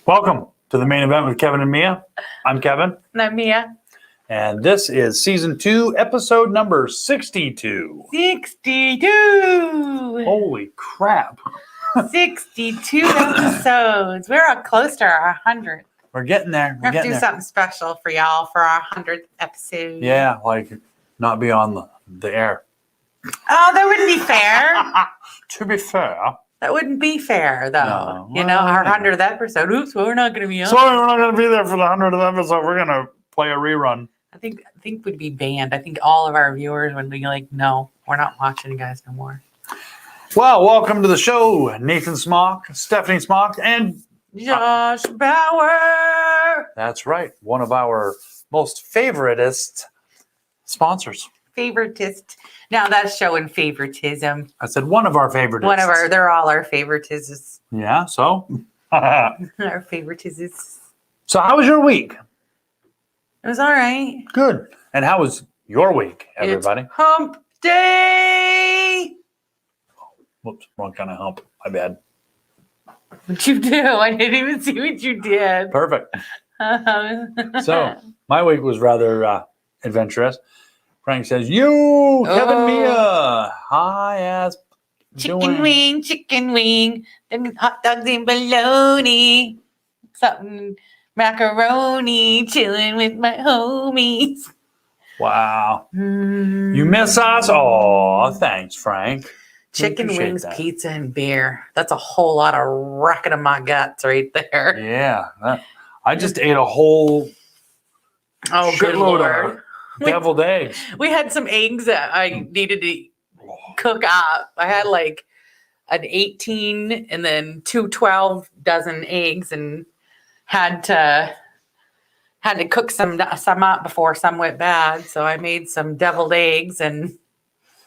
Welcome to the Maine Event with Kevin and Mia. I'm Kevin. And I'm Mia. And this is season 2, episode number 62. 62! Holy crap. 62 episodes. We're close to our 100th. We're getting there. We have to do something special for y'all for our 100th episode. Yeah, like not be on the air. Oh, that wouldn't be fair. To be fair. That wouldn't be fair, though. No, You know, our 100th episode. Oops, well, we're not going to be on. Sorry, we're not going to be there for the 100th episode. We're going to play a rerun. I think we'd be banned. I think all of our viewers would be like, no, we're not watching you guys no more. Well, welcome to the show, Nathan Smock, Stephanie Smock, and Josh Bauer. That's right, one of our most favoritist sponsors. Favoritist. Now that's showing favoritism. I said one of our favorites. They're all our favoritists. Yeah, so? Our favoritists. So how was your week? It was all right. Good. And how was your week, everybody? It's hump day. Whoops, wrong kind of hump. My bad. What'd you do? I didn't even see what you did. Perfect. So my week was rather adventurous. Frank says, "You, Kevin, Mia, hi ass chicken wing, then hot dogs and bologna, something macaroni, chilling with my homies." Wow. You miss us? Oh, thanks, Frank. Chicken wings, that. Pizza, and beer. That's a whole lot of wrecking of my guts right there. Yeah. I just ate a whole shitload of deviled eggs. We had some eggs that I needed to cook up. I had like an 18 and then 12 dozen eggs and had to cook some up before some went bad. So I made some deviled eggs and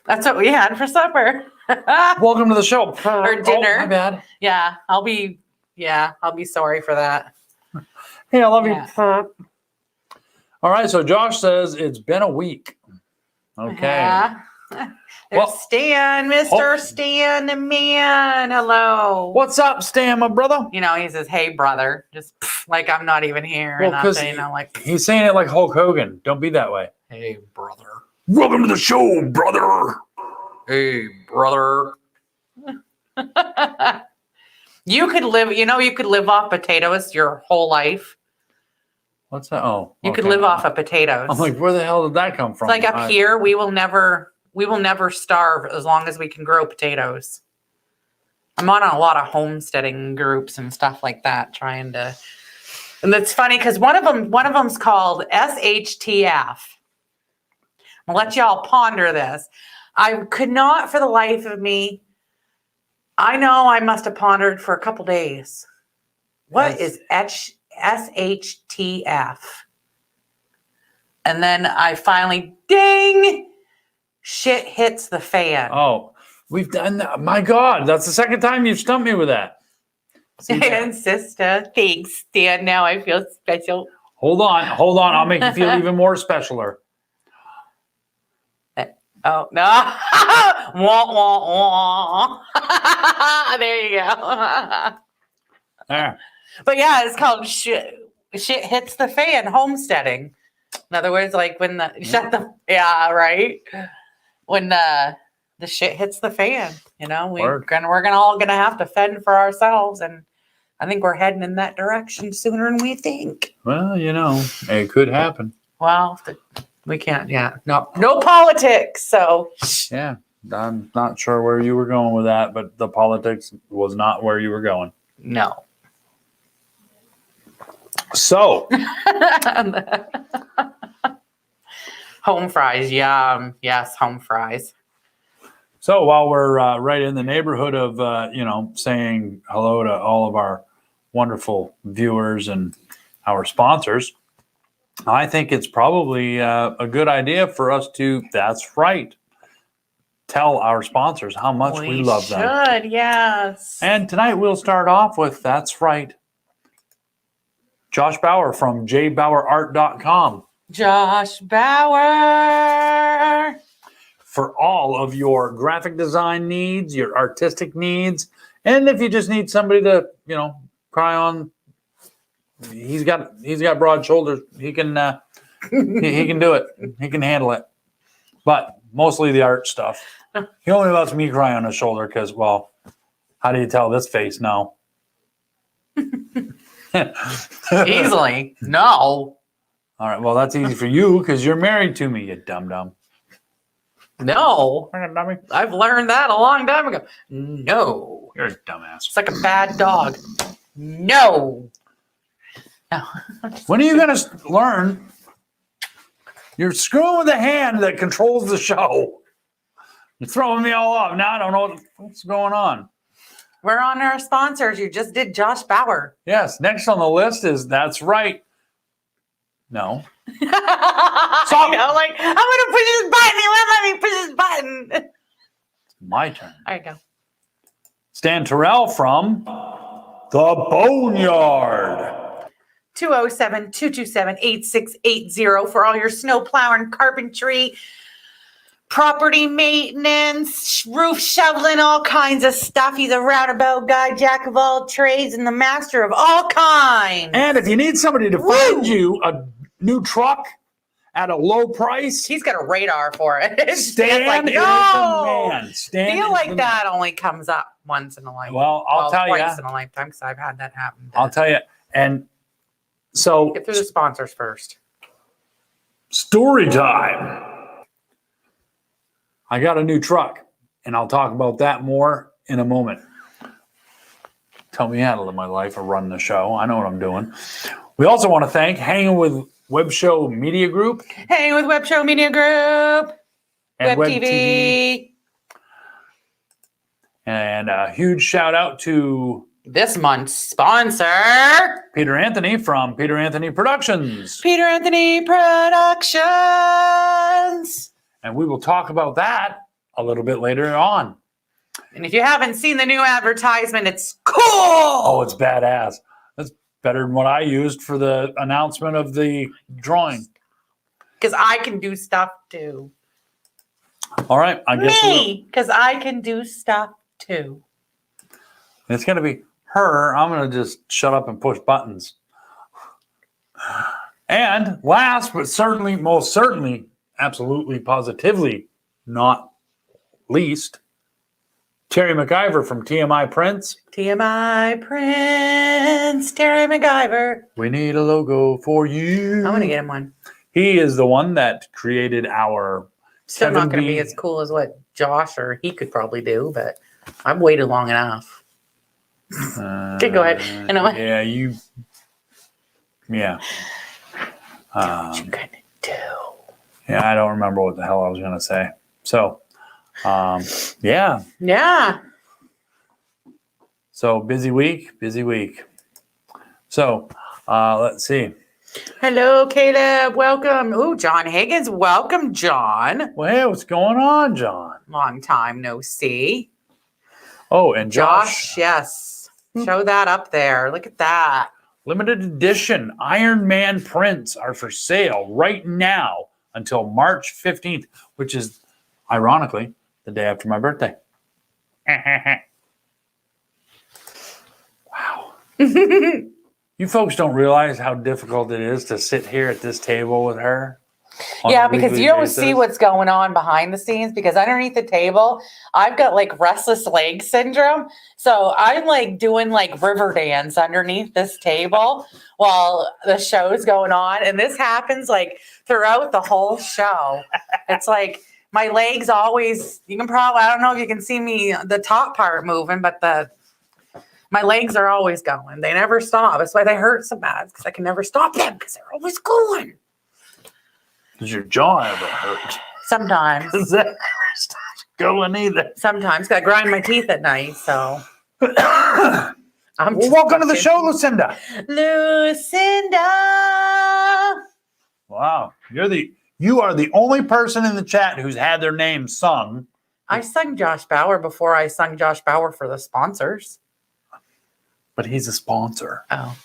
that's what we had for supper. Welcome to the show. Or dinner. Oh, my bad. Yeah, I'll be sorry for that. Hey, I love you. All right, so Josh says it's been a week. Okay. Yeah. There's Stan, Mr. Stan the man. Hello. What's up, Stan, my brother? You know, he says, "Hey, brother," just like I'm not even here. Well, because he's saying it like Hulk Hogan. Don't be that way. Hey, brother. Welcome to the show, brother. Hey, brother. You could live off potatoes your whole life. What's that? Oh, you could live off of potatoes. I'm like, where the hell did that come from? It's like up here, we will never starve as long as we can grow potatoes. I'm on a lot of homesteading groups and stuff like that, and it's funny because one of them's called SHTF. I'll let y'all ponder this. I could not for the life of me. I know I must have pondered for a couple days. What is SHTF? And then I finally, ding, shit hits the fan. Oh, we've done that. My God, that's the second time you've stumped me with that. And sister, thanks, Stan. Now I feel special. Hold on. I'll make you feel even more specialer. Oh, no. Wah, wah, wah. There you go. There. But yeah, it's called shit hits the fan, homesteading. In other words, like when right? When the shit hits the fan, we're all gonna have to fend for ourselves, and I think we're heading in that direction sooner than we think. Well, it could happen. Well, we can't. Yeah, no politics. So yeah, I'm not sure where you were going with that, but the politics was not where you were going. No. So, home fries, yum. Yes, home fries. So while we're right in the neighborhood of, saying hello to all of our wonderful viewers and our sponsors, I think it's probably a good idea for us to, that's right, tell our sponsors how much we love them. We should, yes. And tonight we'll start off with, that's right, Josh Bauer from jbauerart.com. Josh Bauer. For all of your graphic design needs, your artistic needs, and if you just need somebody to, cry on he's got broad shoulders. He can he can do it. He can handle it. But mostly the art stuff. He only lets me cry on his shoulder because, well, how do you tell this face no? Easily. No. All right. Well, that's easy for you because you're married to me, you dum-dum. No. You're a dummy. I've learned that a long time ago. No. You're a dumbass. It's like a bad dog. No. No. When are you going to learn? You're screwing with the hand that controls the show. You're throwing me all off. Now I don't know what's going on. We're on our sponsors. You just did Josh Bauer. Yes. Next on the list is That's Right. No. I know, like, I'm going to push this button. He won't let me push this button. It's my turn. There you go. Stan Terrell from The Boneyard. 207-227-8680 for all your snow plowing, carpentry, property maintenance, roof shoveling, all kinds of stuff. He's a roundabout guy, jack of all trades, and the master of all kinds. And if you need somebody to find you a new truck at a low price, He's got a radar for it. Stan like, is the no. man. Stan Feel is like the that only comes up once in a lifetime. Well, I'll tell you. Twice in a lifetime because I've had that happen. I'll tell you. And so, Get through the sponsors first. story time. I got a new truck, and I'll talk about that more in a moment. Tell me how to live my life or run the show. I know what I'm doing. We also want to thank Hanging with Web Show Media Group Hey, with Web Show Media Group, and Web TV. And a huge shout out to This month's sponsor, Peter Anthony from Peter Anthony Productions. Peter Anthony Productions. And we will talk about that a little bit later on. And if you haven't seen the new advertisement, it's cool. Oh, it's badass. That's better than what I used for the announcement of the drawing. Because I can do stuff too. All right, I guess Me, because I can do stuff too. it's going to be her. I'm going to just shut up and push buttons. And last but certainly, most certainly, absolutely, positively, not least, Terry MacGyver from TMI Prints. TMI Prince, Terry MacGyver. We need a logo for you. I'm going to get him one. He is the one that created our Still not going to 7B. be as cool as what Josh or he could probably do, but I've waited long enough. Okay, go ahead. I know. Yeah, Yeah. What you gonna do? Yeah, I don't remember what the hell I was going to say. So, yeah. Yeah. So busy week. So, let's see. Hello, Caleb. Welcome. Ooh, John Higgins. Welcome, John. Well, hey, what's going on, John? Long time no see. Oh, and Josh, yes. Show that up there. Look at that. Limited edition Iron Man prints are for sale right now until March 15th, which is, ironically, the day after my birthday. Wow. You folks don't realize how difficult it is to sit here at this table with her. on Yeah, a because weekly you don't basis. see what's going on behind the scenes because underneath the table, I've got like restless leg syndrome. So I'm like doing like river dance underneath this table while the show's going on. And this happens like throughout the whole show. It's like my legs always, you can probably, I don't know if you can see me, the top part moving, but my legs are always going. They never stop. That's why they hurt so bad because I can never stop them because they're always going. Does your jaw ever hurt? Sometimes. Does that ever stop going either? Sometimes I grind my teeth at night, so I'm Well, just welcome to the fucking- show, Lucinda. Lucinda. Wow, you are the only person in the chat who's had their name sung. I sung Josh Bauer before I sung Josh Bauer for the sponsors. But he's a sponsor. Oh.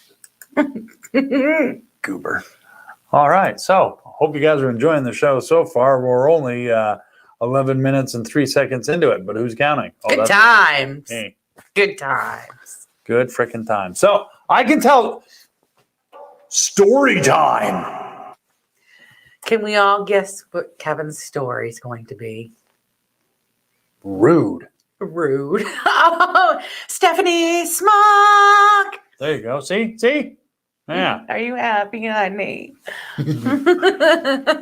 Goober. All right, so hope you guys are enjoying the show so far. We're only 11 minutes and 3 seconds into it, but who's counting? Oh, Good that's times. me. Good times. Good freaking time. So I can tell story time. Can we all guess what Kevin's story is going to be? Rude. Rude. Oh, Stephanie Smock. There you go. See? Yeah. Are you happy, honey?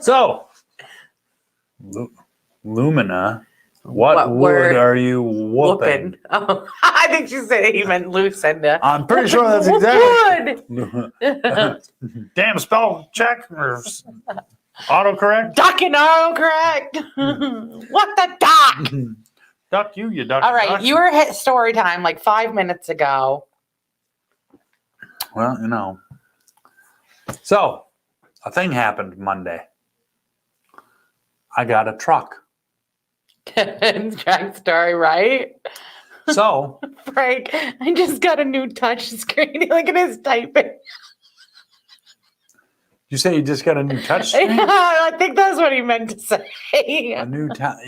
So, Lumina, what wood word? are you whooping? Oh, I think she said he meant Lucinda. I'm pretty sure that's exactly. Wood. Damn spell check or autocorrect. Duck and autocorrect. What the duck? Duck you duck. All right, duck. you were hit story time like 5 minutes ago. Well, you know. So, a thing happened Monday. I got a truck. Track story, right? So, Frank, I just got a new touch screen. Look at his typing. you say you just got a new touch screen? I think that's what he meant to say. A new touch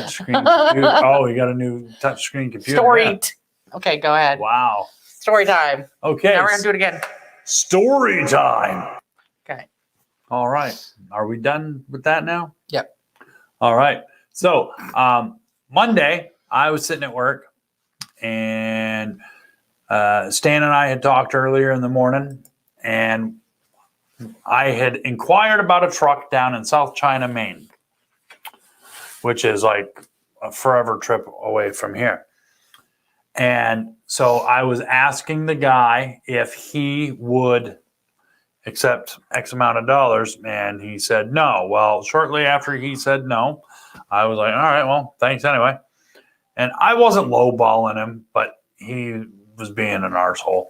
screen computer. Oh, you got a new touch screen computer. Story. Yeah. Okay, go ahead. Wow. Story time. Okay. Now we're gonna do it again. Story time. Okay. All right. Are we done with that now? Yep. All right. So Monday, I was sitting at work, and Stan and I had talked earlier in the morning, and I had inquired about a truck down in South China, Maine, which is like a forever trip away from here. And so I was asking the guy if he would accept X amount of dollars, and he said no. Well, shortly after he said no, I was like, all right, well, thanks anyway. And I wasn't lowballing him, but he was being an arsehole.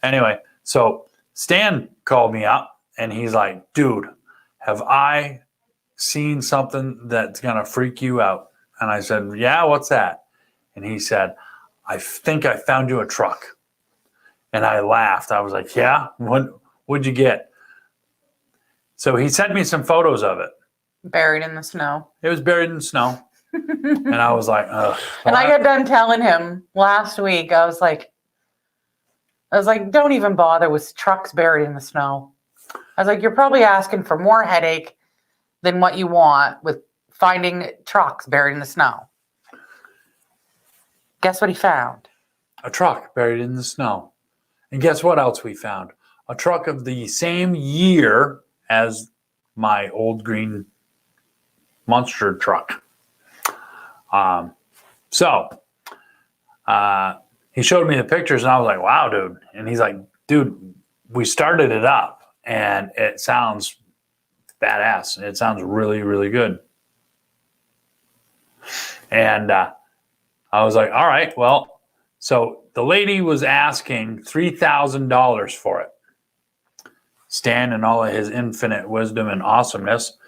Anyway, so Stan called me up, and he's like, dude, have I seen something that's going to freak you out? And I said, yeah, what's that? And he said, I think I found you a truck. And I laughed. I was like, yeah? What'd you get? So he sent me some photos of it. Buried in the snow. It was buried in snow. And I was like, ugh. And I got done telling him last week, I was like, don't even bother with trucks buried in the snow. I was like, you're probably asking for more headache than what you want with finding trucks buried in the snow. Guess what he found? A truck buried in the snow. And guess what else we found? A truck of the same year as my old green monster truck. So he showed me the pictures, and I was like, wow, dude. And he's like, dude, we started it up, and it sounds badass. It sounds really, really good. And I was like, all right, well, so the lady was asking $3,000 for it. Stan, in all of his infinite wisdom and awesomeness,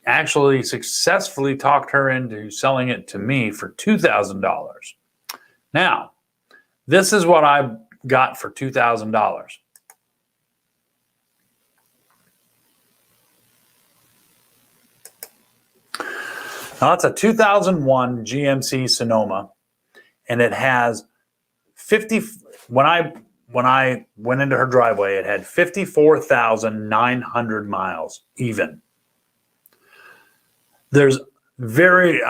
actually successfully talked her into selling it to me for $2,000. Now, this is what I got for $2,000. Now, that's a 2001 GMC Sonoma, and it has 50. When I went into her driveway, it had 54,900 miles even. There's very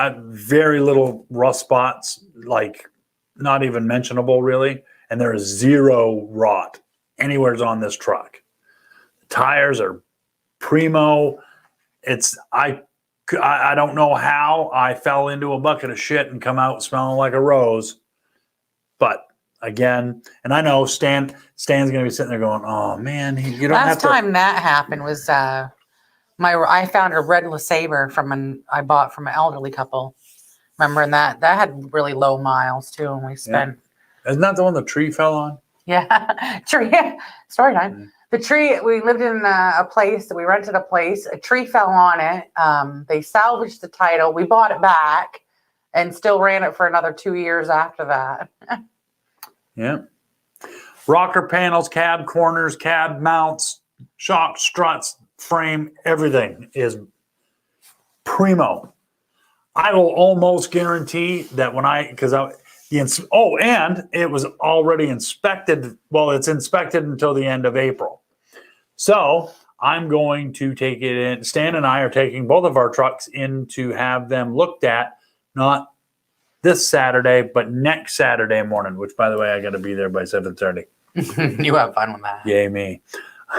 little rust spots, like not even mentionable really, and there is zero rot anywhere on this truck. The tires are primo. I don't know how I fell into a bucket of shit and come out smelling like a rose, but again, and I know Stan's going to be sitting there going, "Oh man, you don't have to." Last time that happened was I found a red LeSabre I bought from an elderly couple. Remember, and that had really low miles too, and we spent. Yeah. Isn't that the one the tree fell on? Yeah, tree. Story time. Mm-hmm. The tree. We lived in a place. We rented a place. A tree fell on it. They salvaged the title. We bought it back, and still ran it for another 2 years after that. Yeah. Rocker panels, cab corners, cab mounts, shock struts, frame, everything is primo. I will almost guarantee that and it was already inspected. Well, it's inspected until the end of April. So I'm going to take it in. Stan and I are taking both of our trucks in to have them looked at, not this Saturday, but next Saturday morning, which, by the way, I got to be there by 7:30. You have fun with that. Yay me.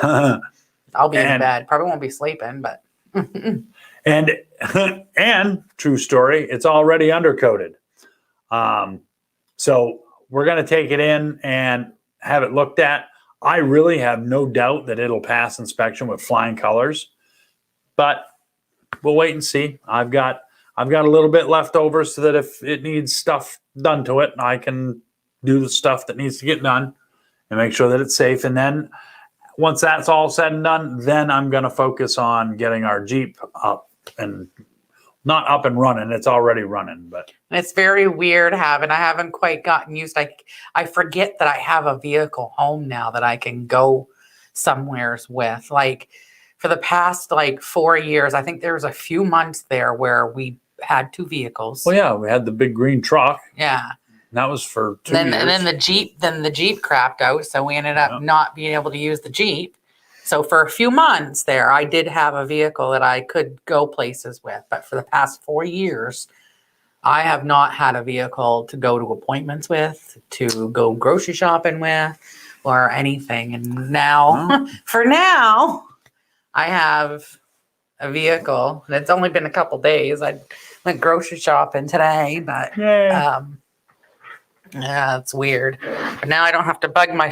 I'll be in bed. Probably won't be sleeping, but. and true story, it's already undercoated. So we're going to take it in and have it looked at. I really have no doubt that it'll pass inspection with flying colors, but we'll wait and see. I've got a little bit left over so that if it needs stuff done to it, I can do the stuff that needs to get done and make sure that it's safe. And then once that's all said and done, then I'm going to focus on getting our Jeep up and not up and running. It's already running, but it's very weird I haven't quite gotten used. I forget that I have a vehicle home now that I can go somewheres with. Like for the past 4 years, I think there was a few months there where we had 2 vehicles. Well, yeah, we had the big green truck. Yeah. That was for 2 years. And then the Jeep crapped out, so we ended up not being able to use the Jeep. So for a few months there, I did have a vehicle that I could go places with. But for the past 4 years, I have not had a vehicle to go to appointments with, to go grocery shopping with, or anything. And now, for now, I have a vehicle. And it's only been a couple days. I went grocery shopping today, but yeah, it's weird. But now I don't have to bug my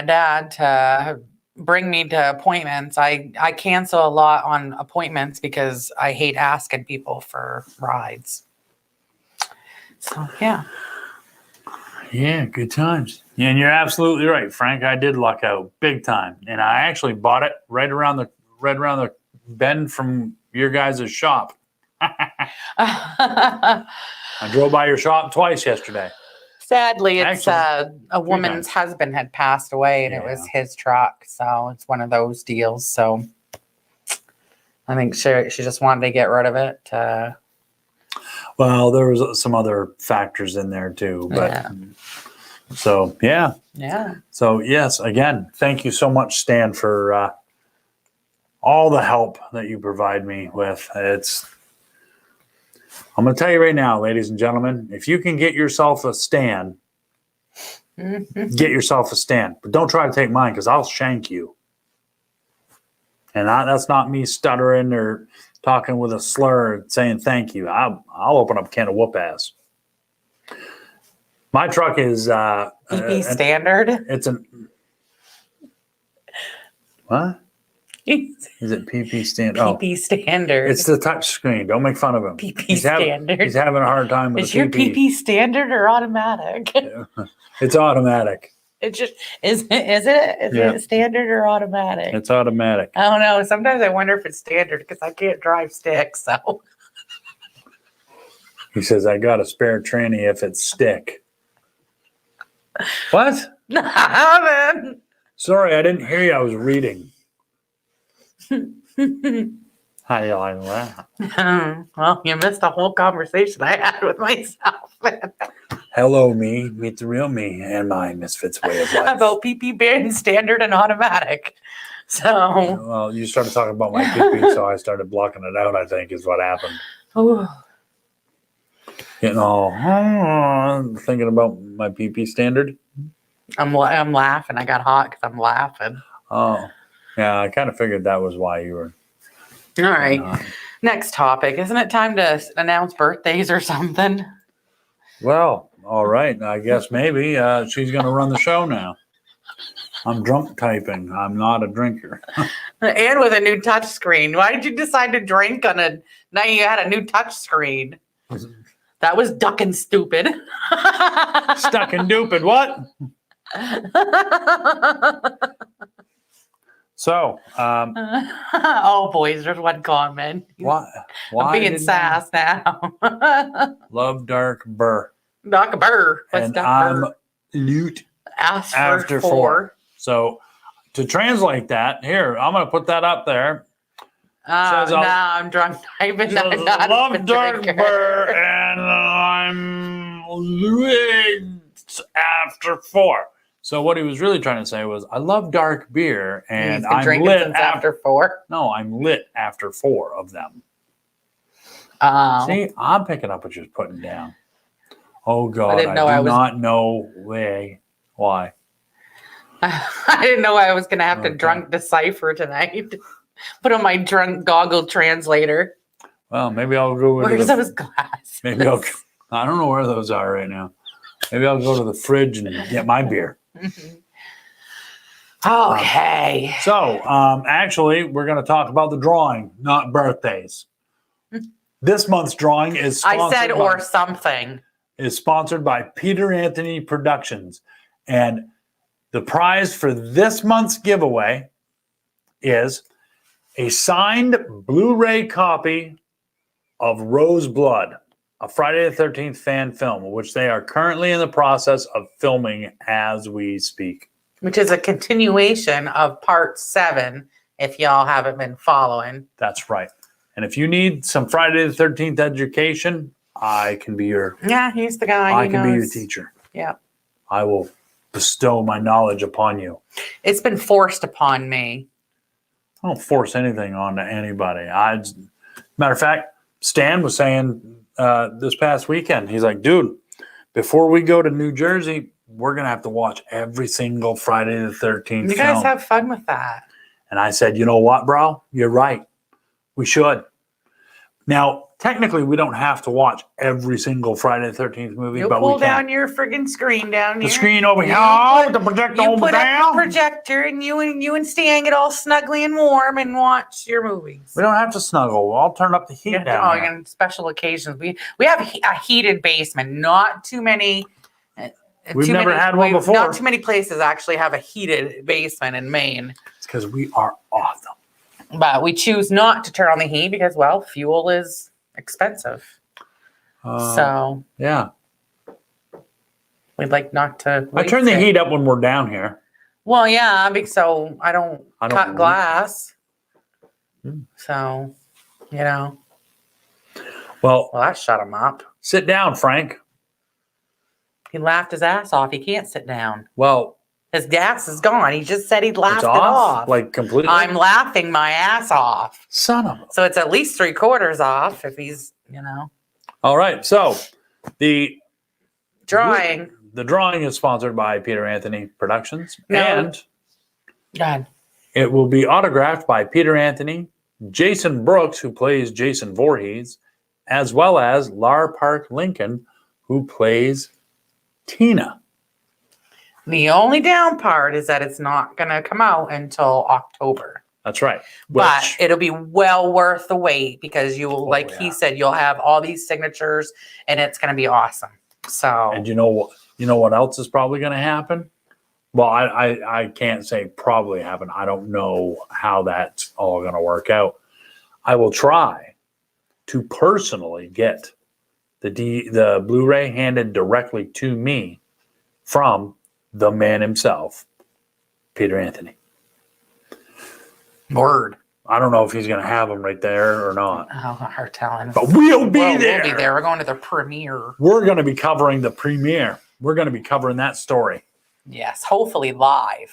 dad to bring me to appointments. I cancel a lot on appointments because I hate asking people for rides. So yeah. Yeah, good times. Yeah, and you're absolutely right, Frank. I did luck out big time, and I actually bought it right around the bend from your guys' shop. I drove by your shop twice yesterday. Sadly, it's a woman's husband had passed away, and it was his truck, so it's one of those deals. So I think she just wanted to get rid of it. Well, there was some other factors in there too, but so yeah. So yes, again, thank you so much, Stan, for all the help that you provide me with. I'm going to tell you right now, ladies and gentlemen, if you can get yourself a stand, get yourself a stand. But don't try to take mine because I'll shank you. And that's not me stuttering or talking with a slur saying thank you. I'll open up a can of whoop ass. My truck is PP standard. It's what? Is it PP standard? PP standard. It's the touch screen. Don't make fun of him. PP standard. He's having a hard time with Is your PP standard or automatic? It's automatic. It just is it standard or automatic? It's automatic. I don't know. Sometimes I wonder if it's standard because I can't drive stick. So he says, I got a spare tranny if it's stick. What? Sorry, I didn't hear you. I was reading. How do you like that? Well, you missed the whole conversation I had with myself. Hello, me. Meet the real me and my misfits way of life. About PP being standard and automatic. So. Well, you started talking about my PP, so I started blocking it out, I think, is what happened. Ooh. Getting all thinking about my PP standard. I'm laughing. I got hot because I'm laughing. Oh. Yeah, I kind of figured that was why you were. All right. Next topic. Isn't it time to announce birthdays or something? Well, all right. I guess maybe she's going to run the show now. I'm drunk typing. I'm not a drinker. And with a new touch screen. Why did you decide to drink now you had a new touch screen? That was ducking stupid. Stuck and stupid. What? So, oh boys, there's one comment. Why I'm being sass now. Love Dark Burr. Dark Burr. What's and Dark Burr? I'm Newt after 4. So to translate that, here, I'm going to put that up there. I'm drunk typing. Love Dark Burr and I'm Newt after 4. So what he was really trying to say was, I love dark beer, and He's been I'm drinking lit since after 4. No, I'm lit after 4 of them. Oh. See, I'm picking up what you're putting down. Oh God, didn't know I I do was- not know why. I didn't know I was going to have to Okay. drunk decipher tonight. Put on my drunk goggle translator. Well, maybe I'll go into Where's the. those glasses? Maybe I don't know where those are right now. Maybe I'll go to the fridge and get my beer. Okay. So, actually, we're going to talk about the drawing, not birthdays. This month's drawing is I sponsored said or something. is sponsored by Peter Anthony Productions, and the prize for this month's giveaway is a signed Blu-ray copy of Rose Blood, a Friday the 13th fan film, which they are currently in the process of filming as we speak. Which is a continuation of part 7, if y'all haven't been following. That's right. And if you need some Friday the 13th education, I can be your Yeah, he's the guy. I He can be your knows. teacher. Yeah. I will bestow my knowledge upon you. It's been forced upon me. I don't force anything on anybody. Matter of fact, Stan was saying this past weekend, he's like, dude, before we go to New Jersey, we're going to have to watch every single Friday the 13th You guys film. have fun with that. And I said, you know what, bro? You're right. We should. Now, technically, we don't have to watch every single Friday the 13th movie, You'll but pull we can. down your friggin' screen down The here. screen over here. You Oh, put- the projector You over put up down. the projector, and you and Stan get all snuggly and warm and watch your movies. We don't have to snuggle. I'll turn up the heat Yeah, down here. on special occasions. We have a heated basement. Not too many. We've never had one before. Not too many places actually have a heated basement in Maine. It's because we are awesome. But we choose not to turn on the heat because, well, fuel is expensive. So yeah. we'd like not to. I turn the heat up when we're down here. Well, yeah, so I don't cut leak. glass. Hmm. So, you know. Well, That shut him up. sit down, Frank. He laughed his ass off. He can't sit down. Well, His gas is gone. He just said he'd laughed it's it off, off. like completely. I'm laughing my ass off. Son of a. So it's at least 3/4 off if he's, All right. So the drawing. The drawing is sponsored by Peter Anthony Productions, No. and God. it will be autographed by Peter Anthony, Jason Brooks, who plays Jason Voorhees, as well as Lar Park Lincoln, who plays Tina. The only down part is that it's not going to come out until October. That's right. But it'll be well worth the wait because you will, like he said, you'll have all these signatures and it's going to be awesome. So, And you know what else is probably going to happen? Well, I can't say probably happen. I don't know how that's all going to work out. I will try to personally get the Blu-ray handed directly to me from the man himself, Peter Anthony. word. I don't know if he's going to have them right there or not, Oh, hard telling. but we'll be there. We'll be there. We're going to the premiere. We're going to be covering the premiere. We're going to be covering that story. Yes, hopefully live.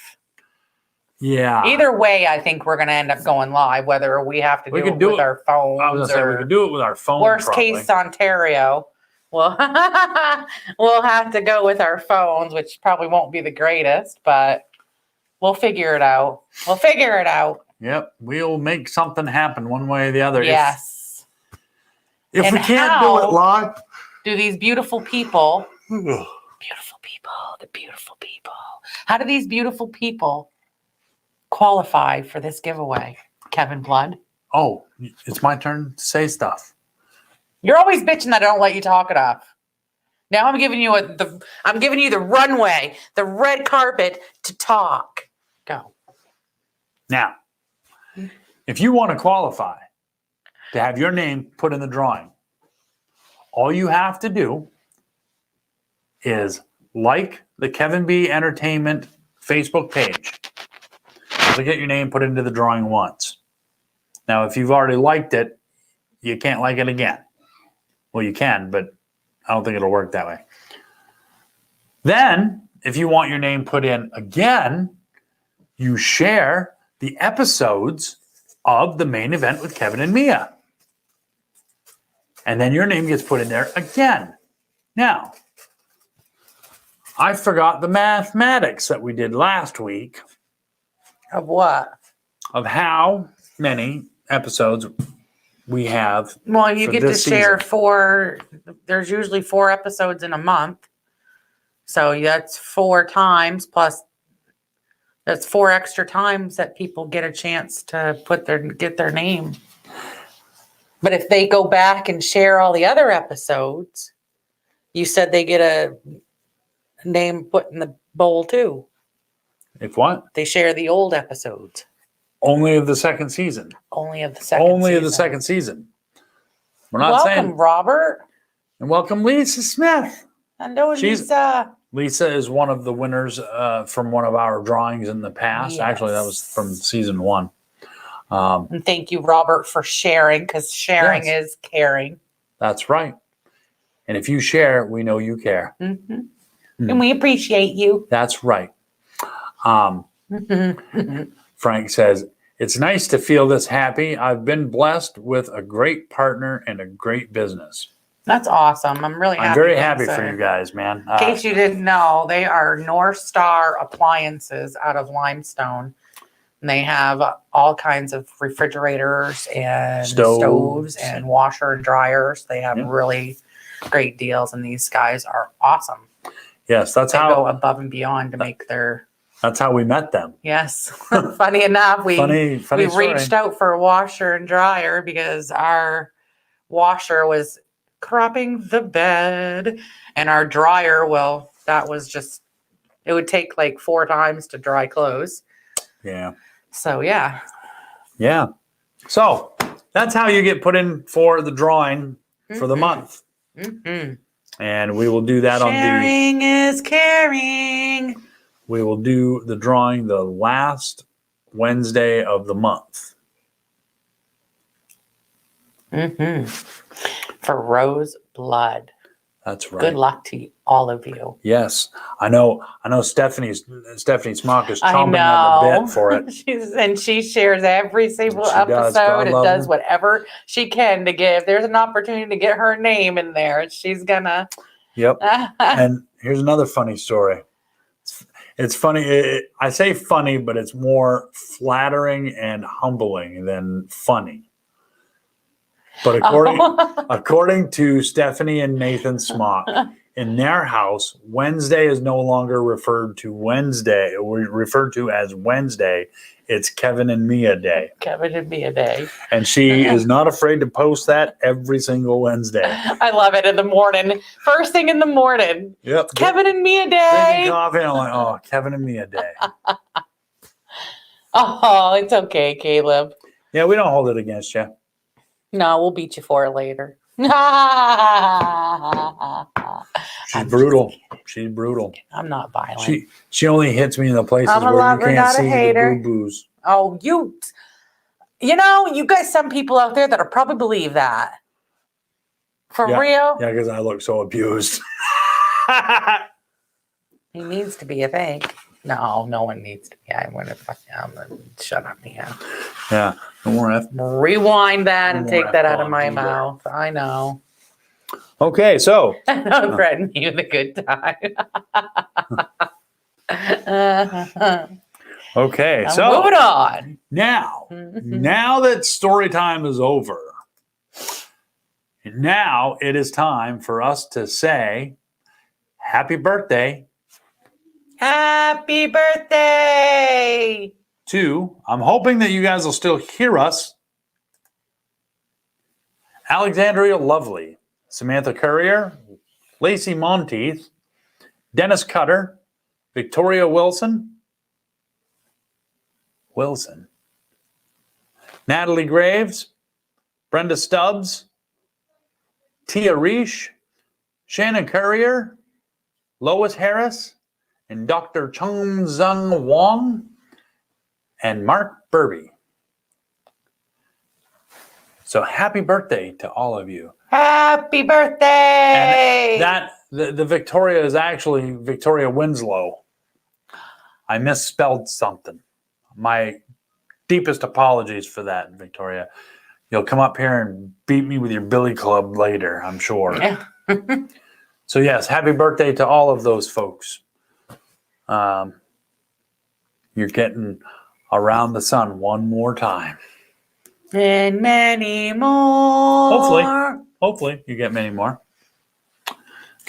Yeah. Either way, I think we're going to end up going live, whether we have to We do could it do with it. our phones I was going to say, we or could do it with our phone. worst probably. case Ontario. Well, we'll have to go with our phones, which probably won't be the greatest, but we'll figure it out. Yep. We'll make something happen one way or the other. Yes. If And we can't how- do it live. Do these beautiful people, how do these beautiful people qualify for this giveaway, Kevin Blood? Oh, it's my turn to say stuff. You're always bitching that I don't let you talk it up. Now I'm giving you the runway, the red carpet to talk. Go. Now, if you want to qualify to have your name put in the drawing, all you have to do is like the Kevin B Entertainment Facebook page. To get your name put into the drawing once. Now, if you've already liked it, you can't like it again. Well, you can, but I don't think it'll work that way. Then if you want your name put in again, you share the episodes of the Maine Event with Kevin and Mia. And then your name gets put in there again. Now, I forgot the mathematics that we did last week Of what? of how many episodes we have. Well, you for get to this share season. 4. There's usually 4 episodes in a month. So that's 4 times plus that's 4 extra times that people get a chance to get their name. But if they go back and share all the other episodes, you said they get a name put in the bowl too. If what? They share the old episodes. Only of the second season. Only of the second Only season. of the second season. We're not Welcome, saying. Robert. And welcome, Lisa Smith. Hello, She's- Lisa. Lisa is one of the winners from one of our drawings in the past. Yes. Actually, that was from season 1. And thank you, Robert, for sharing, because sharing Yes. is caring. That's right. And if you share, we know you care. Mm-hmm. And we appreciate you. That's right. Frank says, it's nice to feel this happy. I've been blessed with a great partner and a great business. That's awesome. I'm really happy. I'm very to happy say. for you guys, man. In case you didn't know, they are North Star Appliances out of Limestone. And they have all kinds of refrigerators and stoves and washer and dryers. They have really great deals, and these guys are awesome. Yes, that's They how go above and beyond to make their. That's how we met them. Yes. Funny enough, we Funny story. reached out for a washer and dryer because our washer was cropping the bed, and our dryer, well, that was just, it would take like 4 times to dry clothes. Yeah. So yeah. Yeah. So that's how you get put in for the drawing for the month. Mm-hmm. And we will do that Sharing is caring. we will do the drawing the last Wednesday of the month. Mm-hmm. For Rose Blood. That's right. Good luck to all of you. Yes. I know Stephanie Smock is I chomping at the know. bit for it. She shares every single She does. episode God and love does her. whatever she can to give. There's an opportunity to get her name in there. She's gonna. Yep. And here's another funny story. It's funny. I say funny, but it's more flattering and humbling than funny. But according to Stephanie and Nathan Smock, in their house, Wednesday is no longer referred to as Wednesday. It's Kevin and Mia Day. Kevin and Mia Day. And she is not afraid to post that every single Wednesday. I love it in the morning. First thing in the morning. Yep. Kevin and Mia Drinking Day. coffee. And I'm like, oh, Kevin and Mia Day. Oh, it's okay, Caleb. Yeah, we don't hold it against you. No, we'll beat you for it later. She's brutal. She's brutal. I'm not violent. She only hits me in the places I'm a where lover, you can't not a see the hater. boo-boos. Oh, you know, you guys, some people out there that'll probably believe that. For real? Yeah, because I look so abused. He needs to be, I think. No, no one needs to be. I'm gonna shut up, Mia. Yeah. Don't worry. Rewind that and Don't take worry, that out of I'll my do that. mouth. I know. Okay, so Don't threaten you the good time. okay, I'm so moving on. now that story time is over, now it is time for us to say happy birthday Happy birthday! to, I'm hoping that you guys will still hear us, Alexandria Lovely, Samantha Courier, Lacey Monteith, Dennis Cutter, Victoria Wilson, Natalie Graves, Brenda Stubbs, Tia Reish, Shannon Courier, Lois Harris, and Dr. Chung Zung Wong, and Mark Burby. So happy birthday to all of you. Happy birthday! And the Victoria is actually Victoria Winslow. I misspelled something. My deepest apologies for that, Victoria. You'll come up here and beat me with your billy club later, I'm sure. Yeah. So yes, happy birthday to all of those folks. You're getting around the sun one more time. And many more. Hopefully you get many more.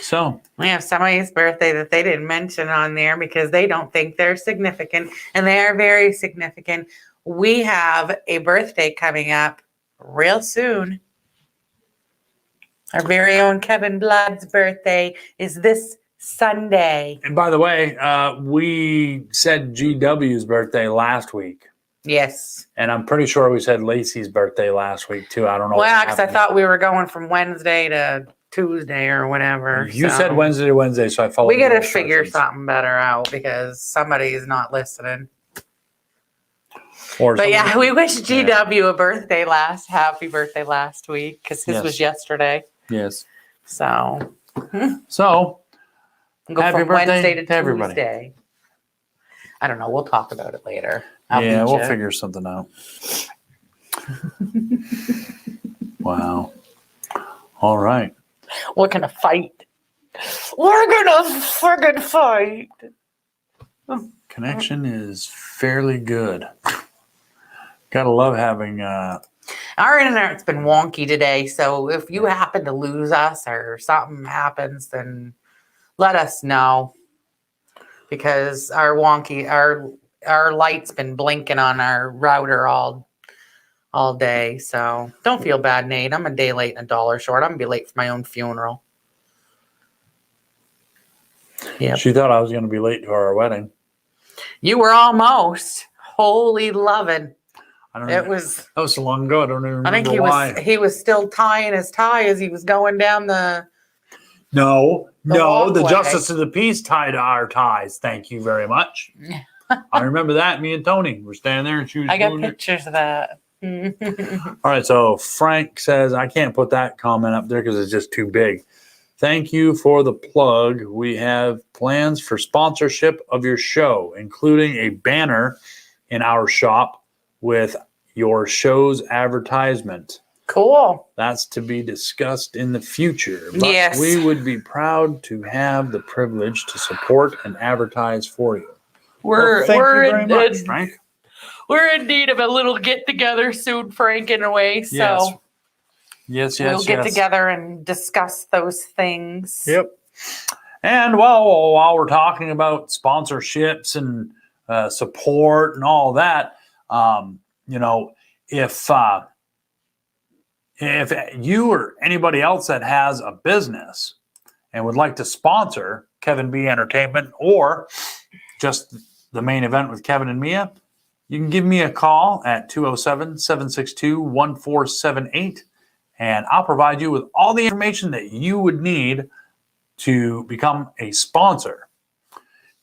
So We have somebody's birthday that they didn't mention on there because they don't think they're significant, and they are very significant. We have a birthday coming up real soon. Our very own Kevin Blood's birthday is this Sunday. and by the way, we said GW's birthday last week. Yes. And I'm pretty sure we said Lacey's birthday last week too. I don't know. Well, because I thought we were going from Wednesday to Tuesday or whatever. You so said Wednesday to Wednesday, so I followed. we got to your figure instructions. something better out because somebody is not listening. Or But yeah, somebody- we wish GW a birthday happy birthday last week because his Yes. was yesterday. Yes. So So go Happy from birthday Wednesday to to everybody. Tuesday. I don't know. We'll talk about it later. yeah, beat we'll ya. figure something out. Wow. All right. We're gonna fight. We're gonna friggin' fight. Connection is fairly good. Gotta love having. Our internet's been wonky today, so if you happen to lose us or something happens, then let us know because our light's been blinking on our router all day. So don't feel bad, Nate. I'm a day late and $1 short. I'm gonna be late for my own funeral. Yeah, She thought I was going to be late to our wedding. you were almost. Holy lovin'. I don't It know. was. That was so long ago. I don't even I think remember why. he was still tying his tie as he was going down the. No, the walkway. Justice of the Peace tied our ties. Thank you very much. I remember that. Me and Tony were standing there, and she was. I got doing it. pictures of that. All right, so Frank says I can't put that comment up there because it's just too big. Thank you for the plug. We have plans for sponsorship of your show, including a banner in our shop with your show's advertisement. Cool. That's to be discussed in the future. But Yes. we would be proud to have the privilege to support and advertise for you. We're Thank we're you very in, much, Frank. we're in need of a little get together soon, Frank, in a way. So Yes, we'll get together and discuss those things. Yep. And while we're talking about sponsorships and support and all that, if you or anybody else that has a business and would like to sponsor Kevin B Entertainment or just the main event with Kevin and Mia, you can give me a call at 207-762-1478. And I'll provide you with all the information that you would need to become a sponsor.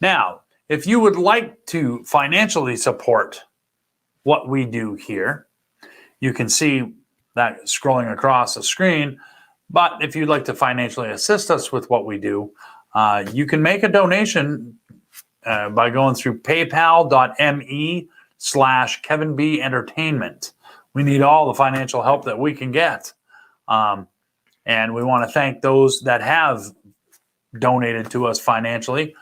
Now, if you would like to financially support what we do here, you can see that scrolling across the screen. But if you'd like to financially assist us with what we do, you can make a donation by going through paypal.me/Kevin B Entertainment. We need all the financial help that we can get. And we want to thank those that have donated to us financially.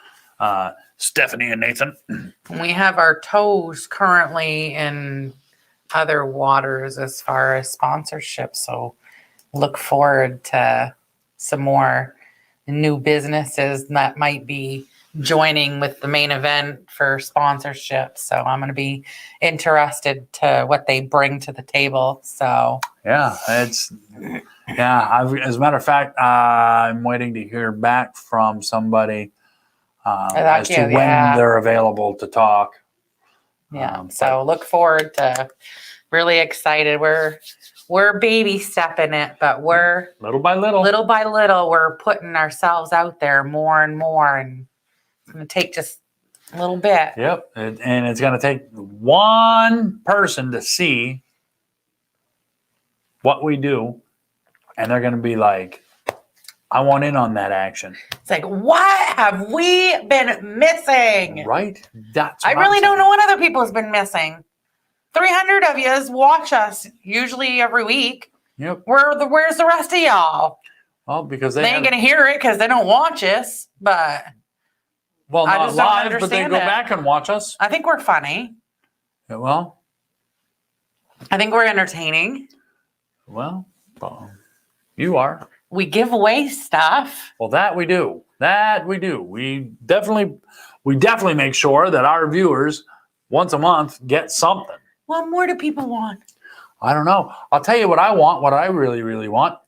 Stephanie and Nathan. We have our toes currently in other waters as far as sponsorship. So look forward to some more new businesses that might be joining with the main event for sponsorship. So I'm going to be interested to what they bring to the table. So Yeah, as a matter of fact, I'm waiting to hear back from somebody as to when they're available to talk. Yeah. So look forward to. Really excited. We're baby stepping it, but we're little by little, we're putting ourselves out there more and more, and it's going to take just a little bit. Yep, and it's going to take one person to see what we do, and they're going to be like, I want in on that action. It's like, what have we been missing? Right? That's I what really I'm don't saying. know what other people has been missing. 300 of yous watch us usually every week. Yep. Where's the rest of y'all? Well, because They they ain't have, gonna hear it because they don't watch us. But well, I not just don't live, but they understand go it. back and watch us. I think we're funny. Yeah, well, I think we're entertaining. you are. We give away stuff. Well, that we do. That we do. We definitely make sure that our viewers once a month get something. What more do people want? I don't know. I'll tell you what I want. What I really, really want.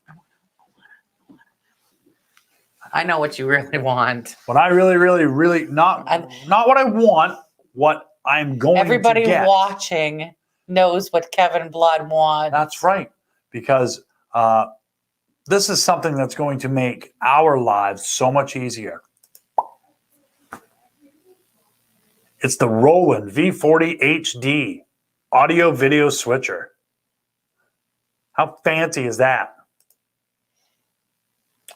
I know what you really want. What I really, really, really not what I want. What I'm going Everybody to get. watching knows what Kevin Blood wants. That's right, because this is something that's going to make our lives so much easier. It's the Roland V40 HD audio video switcher. How fancy is that?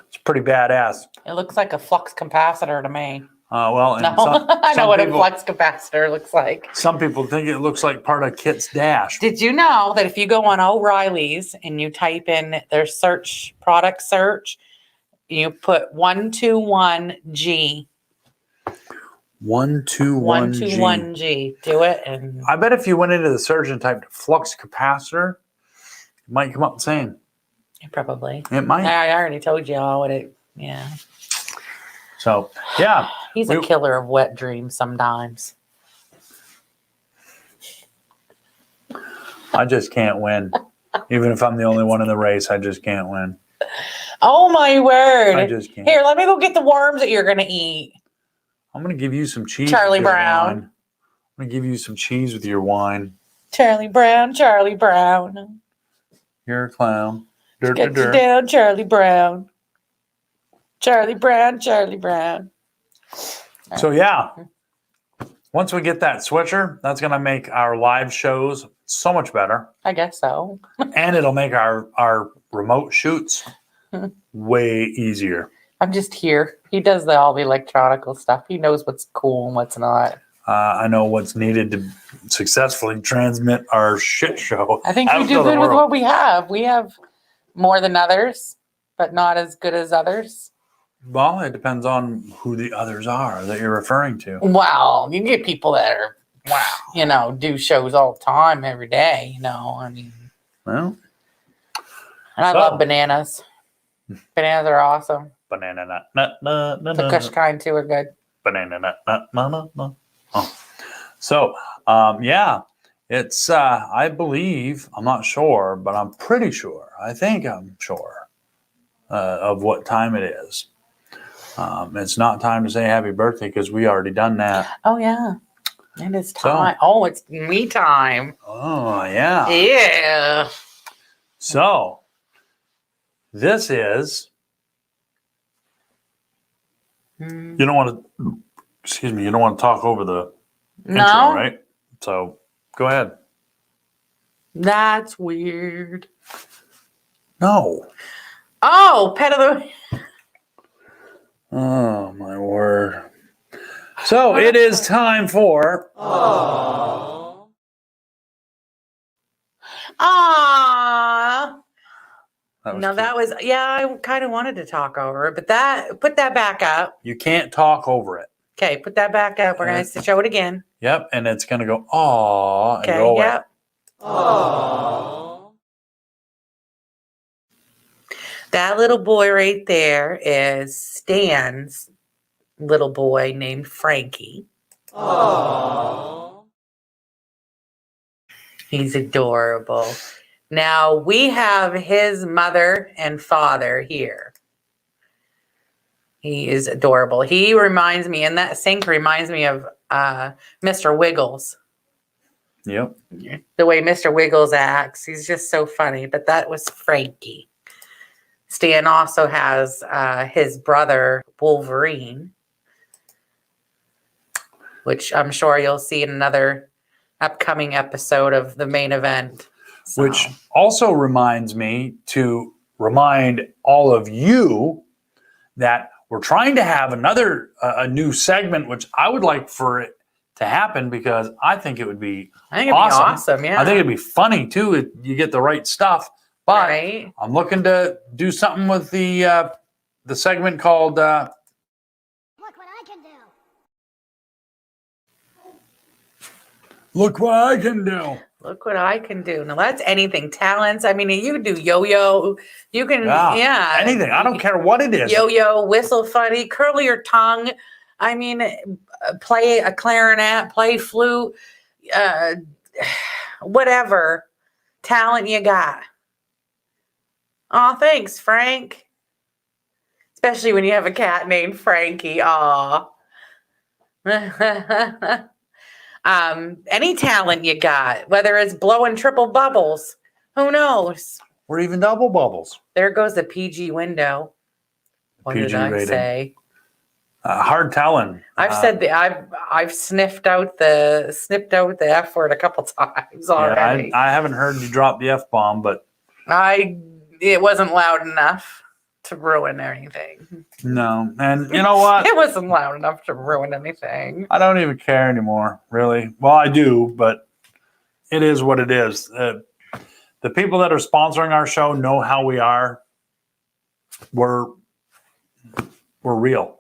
It's pretty badass. It looks like a flux capacitor to me. Well, and No, I know what people, a flux capacitor looks like. Some people think it looks like part of Kit's dash. Did you know that if you go on O'Reilly's and you type in their product search, you put 121G. 121G. 121G. Do it, and I bet if you went into the search and typed flux capacitor, it might come up the same. probably. It might. I already told you all what it. Yeah. So yeah, He's a killer of wet dreams sometimes. I just can't win. Even if I'm the only one in the race, I just can't win. Oh my word. I just can't. Here, let me go get the worms that you're going to eat. I'm going to give you some cheese. Charlie with your Brown. wine. I'm going to give you some cheese with your wine. Charlie Brown, Charlie Brown. You're a clown. Get you down, Charlie Brown. Charlie Brown, Charlie Brown. So yeah, once we get that switcher, that's going to make our live shows so much better. I guess so. And it'll make our remote shoots way easier. I'm just here. He does all the electronical stuff. He knows what's cool and what's not. I know what's needed to successfully transmit our shit show. I think we do good with what we have. We have more than others, but not as good as others. Well, it depends on who the others are that you're referring to. Wow. You get people that are, do shows all the time, every day, I mean. Well. And I love bananas. Bananas are awesome. Banana nut. The Kush kind too are good. Banana nut. Oh. So, yeah, it's, I believe, I'm not sure, but I'm pretty sure. I think I'm sure of what time it is. It's not time to say happy birthday because we already done that. Oh, yeah. It is time. So, it's me time. Oh, yeah. Yeah. So, this is, you don't want to talk over the intro, right? So, go ahead. That's weird. No. Oh, pet of the... Oh, my word. So, it is time for... Aww. I kind of wanted to talk over it, but put that back up. You can't talk over it. Okay, put that back up. We're going to show it again. Yep, and it's going to go, aww, and go away. Yep. Aww. That little boy right there is Stan's little boy named Frankie. Aww. He's adorable. Now, we have his mother and father here. He is adorable. He reminds me, and that sink reminds me of Mr. Wiggles. Yep. The way Mr. Wiggles acts. He's just so funny. But that was Frankie. Stan also has his brother, Wolverine, which I'm sure you'll see in another upcoming episode of the Maine Event. So. Which also reminds me to remind all of you that we're trying to have a new segment, which I would like for it to happen because I think it would be I think it'd be awesome. Yeah. I think it'd be funny too if you get the right stuff. But right. I'm looking to do something with the segment called Look what I can do. Look What I Can Do. Look what I can do. Now that's anything. Talents. I mean, you can do yo-yo. You can, yeah. Anything. I don't care what it is. Yo-yo, whistle funny, curl your tongue. I mean, play a clarinet, play flute, whatever talent you got. Oh, thanks, Frank. Especially when you have a cat named Frankie. Aw. Any talent you got, whether it's blowing triple bubbles, who knows? Or even double bubbles. There goes the PG window. What PG did I rating. say? Hard telling. I've said that I've sniffed out the F word a couple times already. Yeah, I haven't heard you drop the F bomb, but it wasn't loud enough to ruin anything. no. And you know what? It wasn't loud enough to ruin anything. I don't even care anymore, really. Well, I do, but it is what it is. The people that are sponsoring our show know how we are. We're real.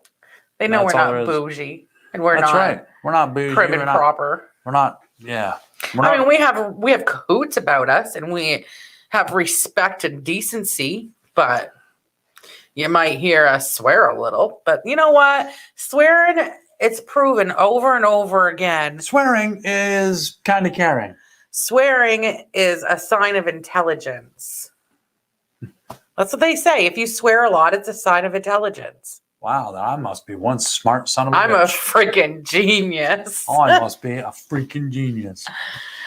They know That's we're all there not is. bougie, and we're That's not right. We're not bougie. prim and proper. We're not. Yeah. I mean, we have cahoots about us, and we have respect and decency. But you might hear us swear a little. But you know what? Swearing, it's proven over and over again. Swearing is kind of caring. Swearing is a sign of intelligence. That's what they say. If you swear a lot, it's a sign of intelligence. Wow, I must be one smart son of a I'm a bitch. freaking genius. Oh, I must be a freaking genius.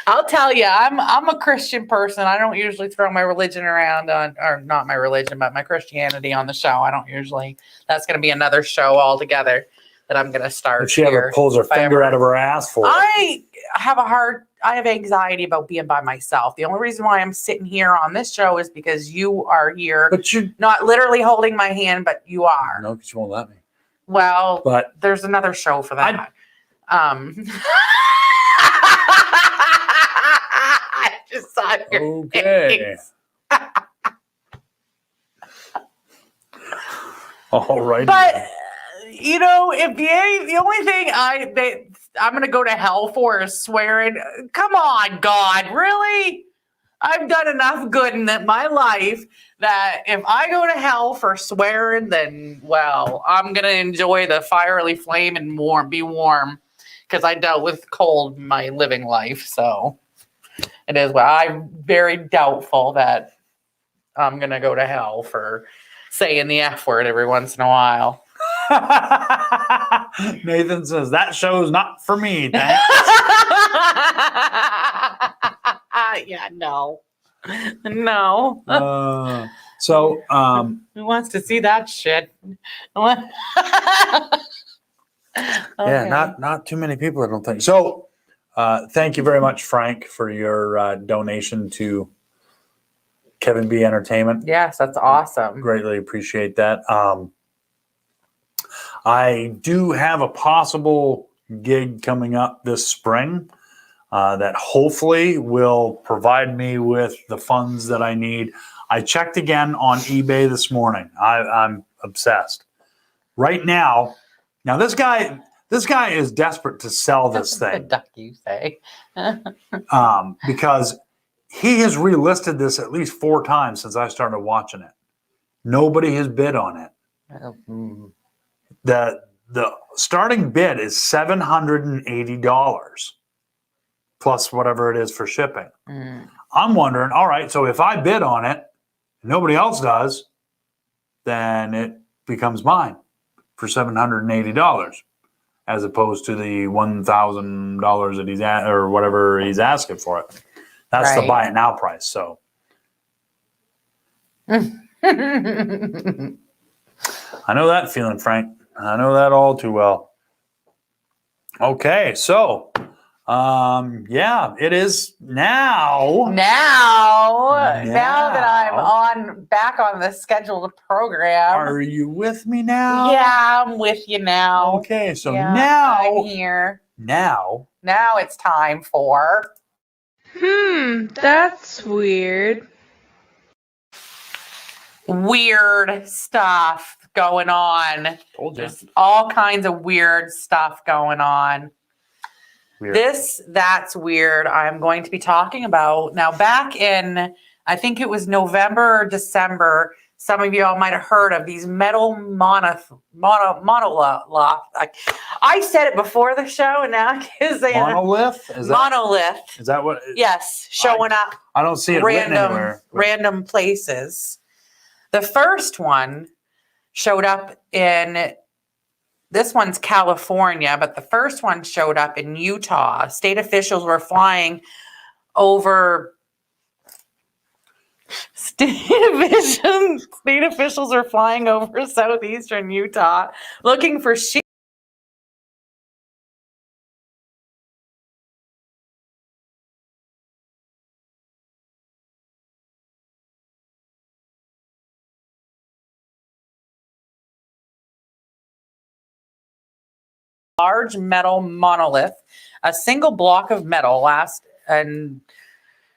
I'll tell you, I'm a Christian person. I don't usually throw my religion around or not my religion, but my Christianity on the show. I don't usually. That's going to be another show altogether that I'm going to start. If she ever pulls her finger out of her ass for it. I have anxiety about being by myself. The only reason why I'm sitting here on this show is because you are here. But you not literally holding my hand, but you are. No, because you won't let me. Well, but there's another show for that. I just saw your okay. All right. But you know, if the only thing I'm going to go to hell for is swearing. Come on, God, really? I've done enough good in my life that if I go to hell for swearing, then, well, I'm going to enjoy the fiery flame and be warm because I dealt with cold in my living life. So it is. Well, I'm very doubtful that I'm going to go to hell for saying the F word every once in a while. Nathan says that show's not for me. Thanks. Yeah, no. So Who wants to see that shit? Okay. yeah, not too many people, I don't think. So thank you very much, Frank, for your donation to Kevin B Entertainment. Yes, that's awesome. Greatly appreciate that. I do have a possible gig coming up this spring that hopefully will provide me with the funds that I need. I checked again on eBay this morning. I'm obsessed. Right now this guy is desperate to sell this thing. Duck, you say. Because he has relisted this at least 4 times since I started watching it. Nobody has bid on it. The starting bid is $780 plus whatever it is for shipping. I'm wondering, all right, so if I bid on it, nobody else does, then it becomes mine for $780 as opposed to the $1,000 that he's at or whatever he's asking for it. That's the buy it now price. So I know that feeling, Frank. I know that all too well. Okay, so yeah, it is now. Now that I'm back on the scheduled program. Are you with me now? Yeah, I'm with you now. Okay, so Yeah, now, I'm here. now, Now it's time for That's weird. weird stuff going on. told you. There's all kinds of weird stuff going on. Weird. That's weird. I'm going to be talking about now. Back in, I think it was November or December. Some of y'all might have heard of these metal monolith. I said it before the show, and now I can't say it. Monolith? Is that, Monolith. is that what? Yes, showing up I don't see it written anywhere. but- random places. The first one showed up in, this one's California, but the first one showed up in Utah. State officials were flying over. State officials are flying over southeastern Utah looking for large metal monolith, a single block of metal last in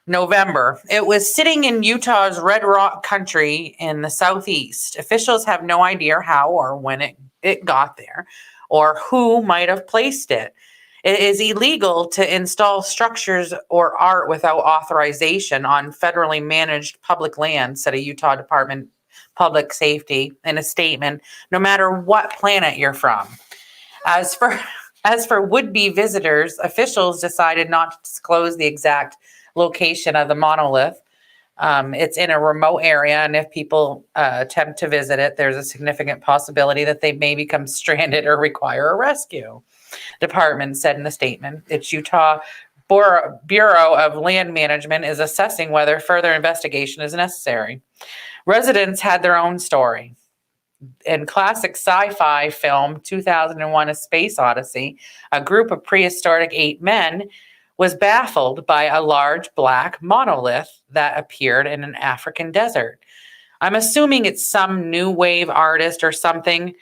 November. It was sitting in Utah's Red Rock country in the southeast. Officials have no idea how or when it got there or who might have placed it. It is illegal to install structures or art without authorization on federally managed public land, said a Utah Department of Public Safety in a statement, no matter what planet you're from. As for would-be visitors, officials decided not to disclose the exact location of the monolith. It's in a remote area, and if people attempt to visit it, there's a significant possibility that they may become stranded or require a rescue. Department said in a statement. Its Utah Bureau of Land Management is assessing whether further investigation is necessary. Residents had their own story. In classic sci-fi film 2001: A Space Odyssey, a group of prehistoric ape men was baffled by a large black monolith that appeared in an African desert. I'm assuming it's some new wave artist or something.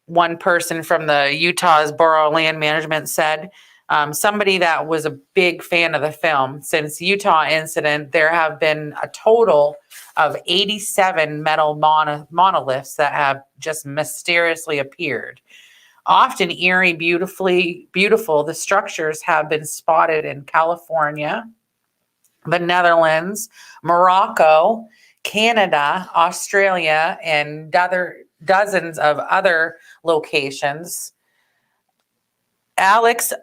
One person from the Utah's Borough Land Management said, somebody that was a big fan of the film. Since Utah incident, there have been a total of 87 metal monoliths that have just mysteriously appeared. Often eerie, beautiful, the structures have been spotted in California, the Netherlands, Morocco, Canada, Australia, and dozens of other locations. Alex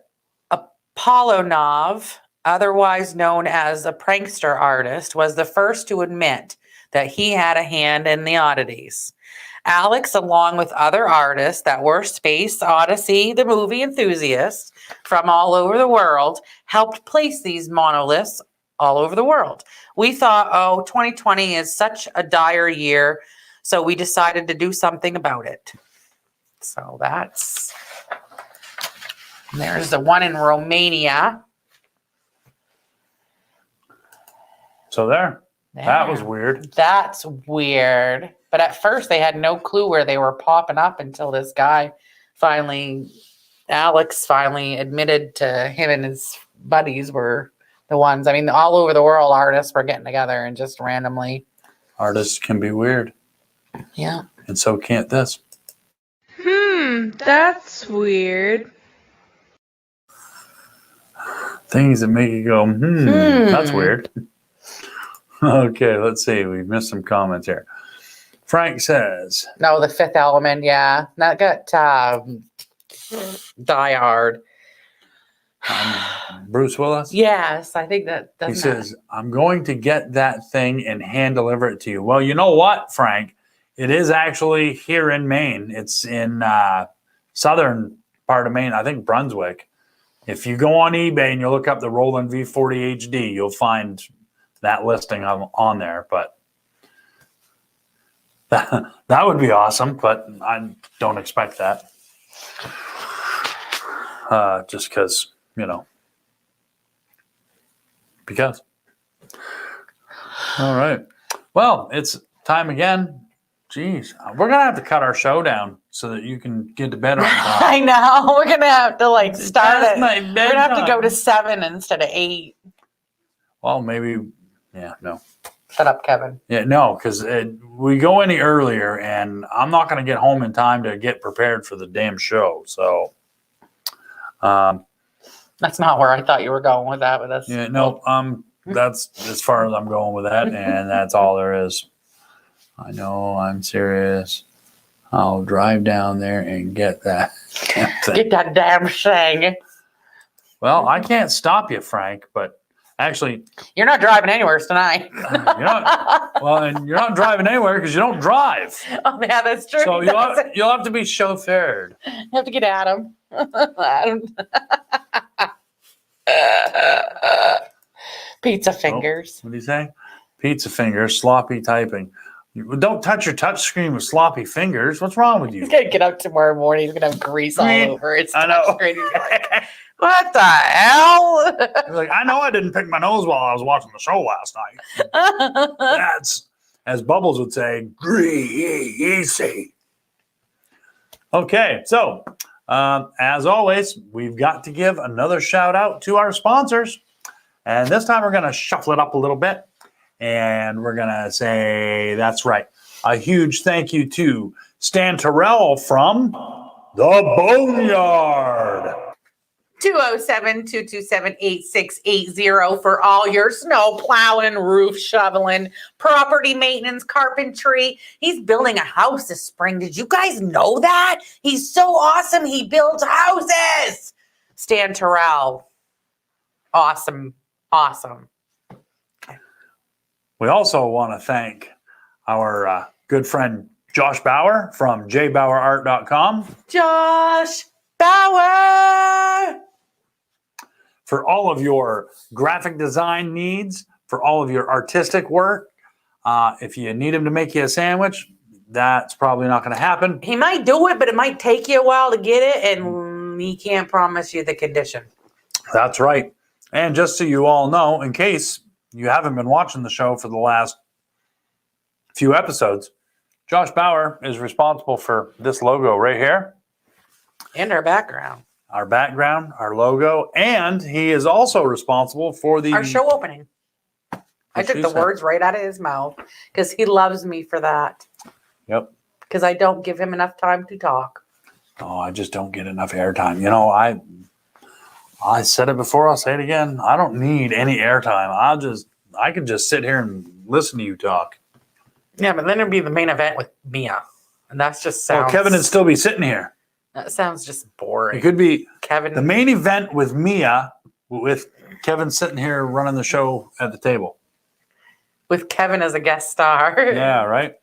Apollonov, otherwise known as a prankster artist, was the first to admit that he had a hand in the oddities. Alex, along with other artists that were Space Odyssey, the movie enthusiasts from all over the world, helped place these monoliths all over the world. We thought, 2020 is such a dire year, so we decided to do something about it. So there's the one in Romania. So that was weird. That's weird. But at first they had no clue where they were popping up until this guy Alex finally admitted to him and his buddies were the ones. I mean, all over the world, artists were getting together and just randomly. Artists can be weird. Yeah. And so can't this. That's weird. Things that make you go, that's weird. Okay, let's see. We've missed some comments here. Frank says, No, The Fifth Element. Yeah. That got Die Hard. Bruce Willis? Yes, I think that doesn't. He says, I'm going to get that thing and hand deliver it to you. Well, you know what, Frank? It is actually here in Maine. It's in southern part of Maine, I think Brunswick. If you go on eBay and you look up the Roland V40 HD, you'll find that listing on there. But that would be awesome, but I don't expect that. Just because, because. All right. Well, it's time again. Jeez, we're gonna have to cut our show down so that you can get to bed on time. I know. We're gonna have to like start That's it. my We're gonna have to go bedtime. to 7 instead of 8. Well, maybe. Yeah, no. Shut up, Kevin. Yeah, no, because we go any earlier, and I'm not going to get home in time to get prepared for the damn show. So, That's not where I thought you were going with that with us. yeah, no, that's as far as I'm going with that, and that's all there is. I know, I'm serious. I'll drive down there and get that damn thing. Get that damn thing. Well, I can't stop you, Frank, but actually, You're not driving anywhere tonight. you're not. Well, and you're not driving anywhere because you don't drive. Oh, yeah, that's true. So He you'll doesn't. have to be chauffeured. You have to get Adam. Adam. Pizza fingers. What do you say? Pizza fingers, sloppy typing. Don't touch your touch screen with sloppy fingers. What's wrong with you? He's gonna get up tomorrow morning. He's gonna have grease all over his I know. touchscreen. He's like, what the hell? You're like, I know I didn't pick my nose while I was watching the show last night. That's, as Bubbles would say, greasy. Okay, so as always, we've got to give another shout out to our sponsors. And this time we're going to shuffle it up a little bit. And we're going to say, that's right, a huge thank you to Stan Terrell from The Boneyard. 207-227-8680 for all your snow plowing, roof shoveling, property maintenance, carpentry. He's building a house this spring. Did you guys know that? He's so awesome. He builds houses. Stan Terrell. Awesome. Awesome. We also want to thank our good friend Josh Bauer from jbauerart.com Josh Bauer. for all of your graphic design needs, for all of your artistic work. If you need him to make you a sandwich, that's probably not going to happen. He might do it, but it might take you a while to get it, and he can't promise you the condition. That's right. And just so you all know, in case you haven't been watching the show for the last few episodes, Josh Bauer is responsible for this logo right here. And our background. Our background, our logo, and he is also responsible for the Our show opening. I What took she the said. words right out of his mouth because he loves me for that. Yep. Because I don't give him enough time to talk. Oh, I just don't get enough airtime. You know, I said it before, I'll say it again. I don't need any airtime. I can just sit here and listen to you talk. Yeah, but then it'd be the main event with Mia. And that's just sounds... Well, Kevin would still be sitting here. That sounds just It boring. could be Kevin... the main event with Mia, with Kevin sitting here running the show at the table. With Kevin as a guest star. Yeah, right?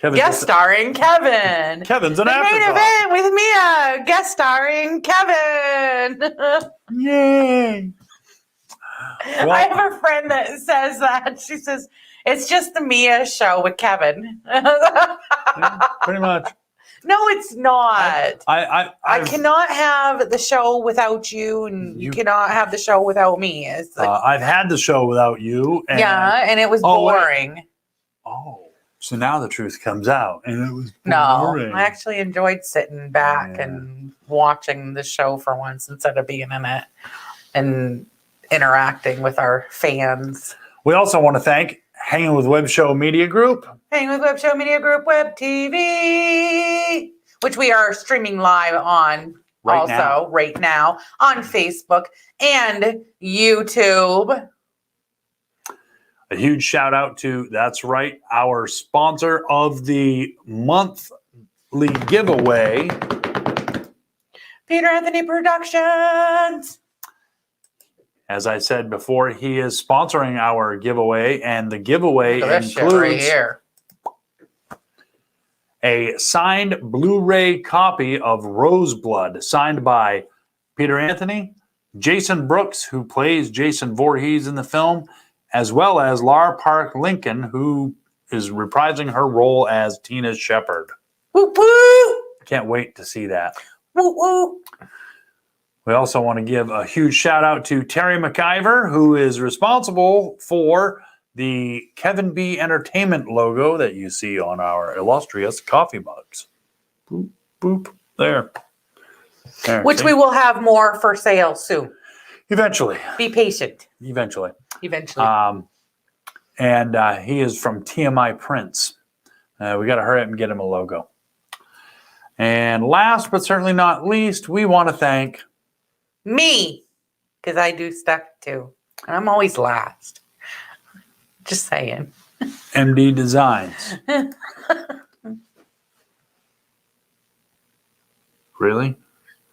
Kevin's Guest starring Kevin. Kevin's an The main afterthought. event with Mia. Guest starring Kevin. Yay! Well, I have a friend that says that. She says, it's just the Mia show with Kevin. yeah, pretty much. No, it's not. I I've, cannot have the show without you, and you cannot have the show without me. It's like, I've had the show without you. And, yeah, and it was Oh, wait. boring. Oh, so now the truth comes out, and it was No, boring. I actually enjoyed sitting back Yeah. and watching the show for once instead of being in it and interacting with our fans. We also want to thank Hanging with Web Show Media Group. Hang with Web Show Media Group Web TV, which we are streaming live on right now on Facebook and YouTube. A huge shout out to, that's right, our sponsor of the monthly giveaway. Peter Anthony Productions. As I said before, he is sponsoring our giveaway, and the giveaway Look at this shit right includes here. a signed Blu-ray copy of Roseblood, signed by Peter Anthony, Jason Brooks, who plays Jason Voorhees in the film, as well as Lara Park Lincoln, who is reprising her role as Tina Shepard. Woo woo! Can't wait to see that. Woo woo! We also want to give a huge shout out to Terry McIver, who is responsible for the Kevin B Entertainment logo that you see on our illustrious coffee mugs. Boop, boop, there. Which see? we will have more for sale soon. Eventually. Be patient. Eventually. Eventually. And he is from TMI Prints. We got to hurry up and get him a logo. And last but certainly not least, we want to thank Me, because I do stuff too. And I'm always last. Just saying. MD Designs. Really?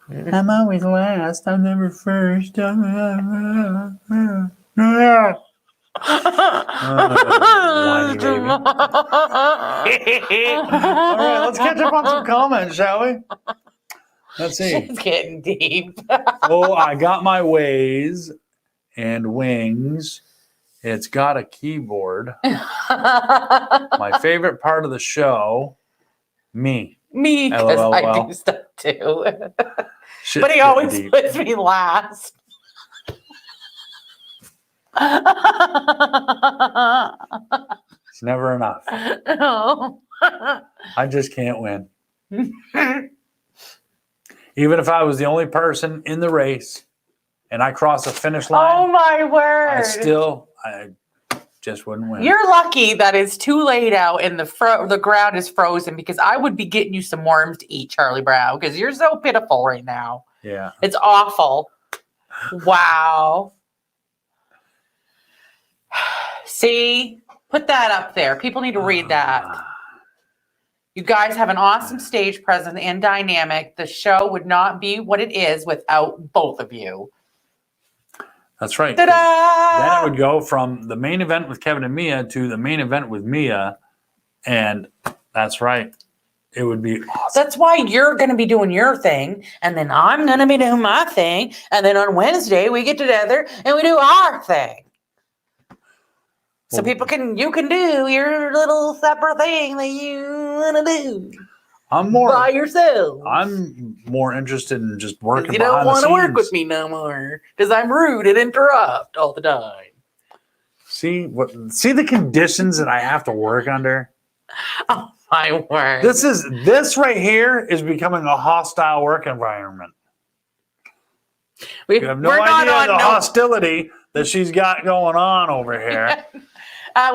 I'm always last. I'm never first. Whiny baby. All right, let's catch up on some comments, shall we? Let's see. It's getting deep. Oh, I got my ways and wings. It's got a keyboard. My favorite part of the show, me. Me, because I LOL. do stuff too. Shit's But he getting always deep. puts me last. It's never enough. No. I just can't win. Even if I was the only person in the race and I cross the finish Oh line, my word. I just wouldn't win. You're lucky that it's too late out and the ground is frozen, because I would be getting you some worms to eat, Charlie Brown, because you're so pitiful right now. Yeah. It's awful. Wow. See? Put that up there. People need to read that. You guys have an awesome stage presence and dynamic. The show would not be what it is without both of you. That's right. Ta-da! Then it would go from the main event with Kevin and Mia to the main event with Mia. And that's right. It would be awesome. That's why you're going to be doing your thing, and then I'm going to be doing my thing, and then on Wednesday we get together and we do our thing. So you can do your little separate thing that you want to do by yourself. I'm more interested in just working. You don't want to work with me no more because I'm rude and interrupt all the time. See the conditions that I have to work under? Oh my word. This right here is becoming a hostile work environment. You have no idea the hostility that she's got going on over here.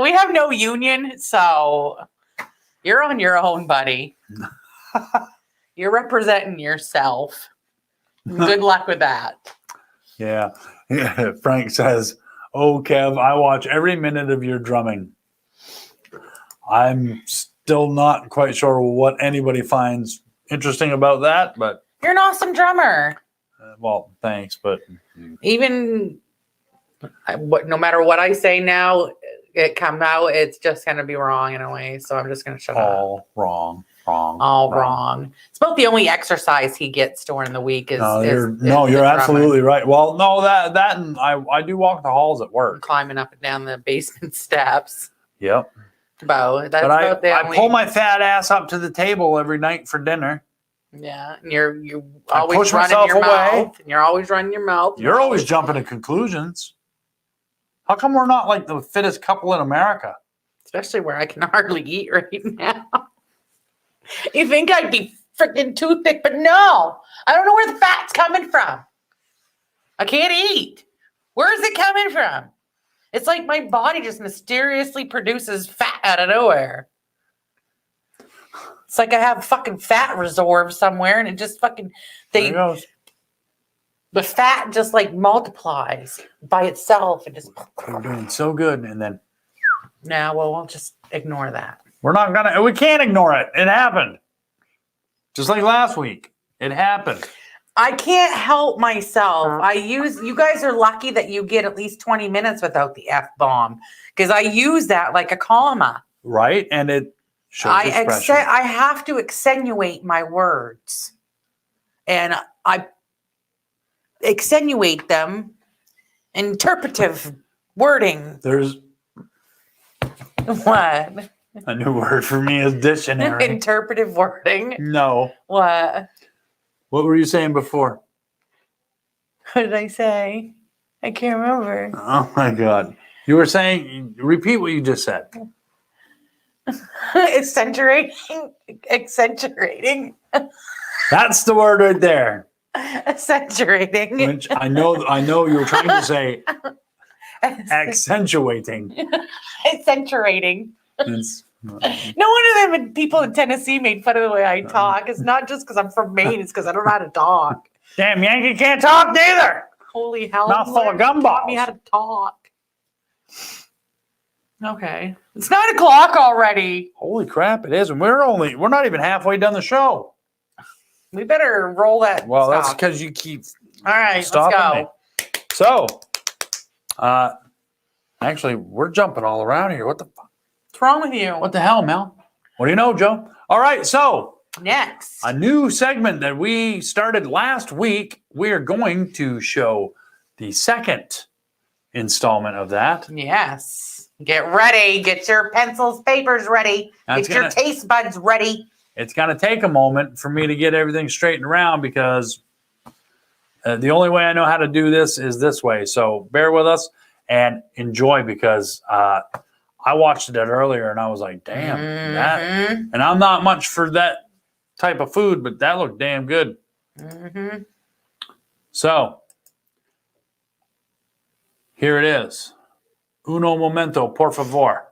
We have no union, so you're on your own, buddy. You're representing yourself. Good luck with that. Yeah. Frank says, "Oh, Kev, I watch every minute of your drumming." I'm still not quite sure what anybody finds interesting about that, but you're an awesome drummer. Well, thanks, but even no matter what I say now, it come out, it's just going to be wrong in a way. So I'm just going to shut up. All wrong. It's about the only exercise he gets during the week is. You're absolutely right. Well, no, that and I do walk the halls at work, climbing up and down the basement steps. Yep. I pull my fat ass up to the table every night for dinner. Yeah, and you always running your mouth. And you're always running your mouth. You're always jumping to conclusions. How come we're not like the fittest couple in America? Especially where I can hardly eat right now. You think I'd be freaking too thick, but no. I don't know where the fat's coming from. I can't eat. Where is it coming from? It's like my body just mysteriously produces fat out of nowhere. It's like I have fucking fat reserve somewhere, and it just fucking the fat just like multiplies by itself and just. We're doing so good, and then. We'll just ignore that. We can't ignore it. It happened. Just like last week, it happened. I can't help myself. You guys are lucky that you get at least 20 minutes without the F-bomb, because I use that like a comma. Right, and it. I have to accentuate my words, and I accentuate them. Interpretive wording. There's what? A new word for me is dictionary. Interpretive wording. No. What? What were you saying before? What did I say? I can't remember. Oh my God. You were saying, repeat what you just said. Accentuating. That's the word right there. Accentuating. Which I know you were trying to say accentuating. Accentuating. It's, No wonder them people in Tennessee made fun of the way I talk. It's not just because I'm from Maine, it's because I don't know how to talk. damn, Yankee can't talk neither. Holy hell. Mouth full of Taught gumballs. me how to talk. Okay. It's 9 o'clock already. Holy crap, it is. And we're not even halfway done the show. We better roll that. Well, that's stuff. because you keep All right, stopping let's go. me. So, actually, we're jumping all around here. What the fuck? What's wrong with you? What the hell, Mel? What do you know, Joe? All right, so Next. a new segment that we started last week. We are going to show the second installment of that. Yes. Get ready. Get your pencils, papers ready. That's Get your taste buds ready. It's going to take a moment for me to get everything straightened around because the only way I know how to do this is this way. So bear with us and enjoy because I watched it earlier and I was like, damn, that. And I'm not much for that type of food, but that looked damn good. Mm-hmm. So here it is. Uno momento, por favor.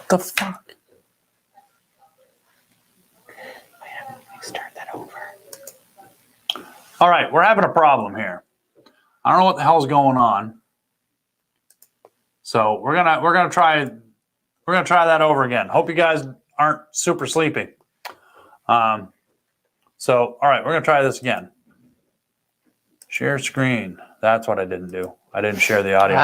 The fuck? Start that over. All right, we're having a problem here. I don't know what the hell's going on. So we're gonna try that over again. Hope you guys aren't super sleepy. So all right, we're gonna try this again. Share screen. That's what I didn't do. I didn't share the audio.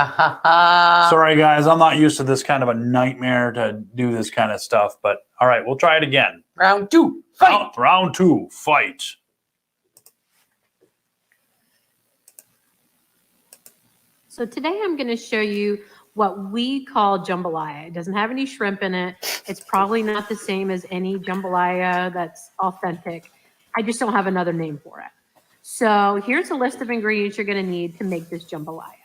Sorry guys, I'm not used to this kind of a nightmare to do this kind of stuff. But all right, we'll try it again. Round 2. Fight. Round 2. Fight. So today I'm going to show you what we call jambalaya. It doesn't have any shrimp in it. It's probably not the same as any jambalaya that's authentic. I just don't have another name for it. So here's a list of ingredients you're going to need to make this jambalaya.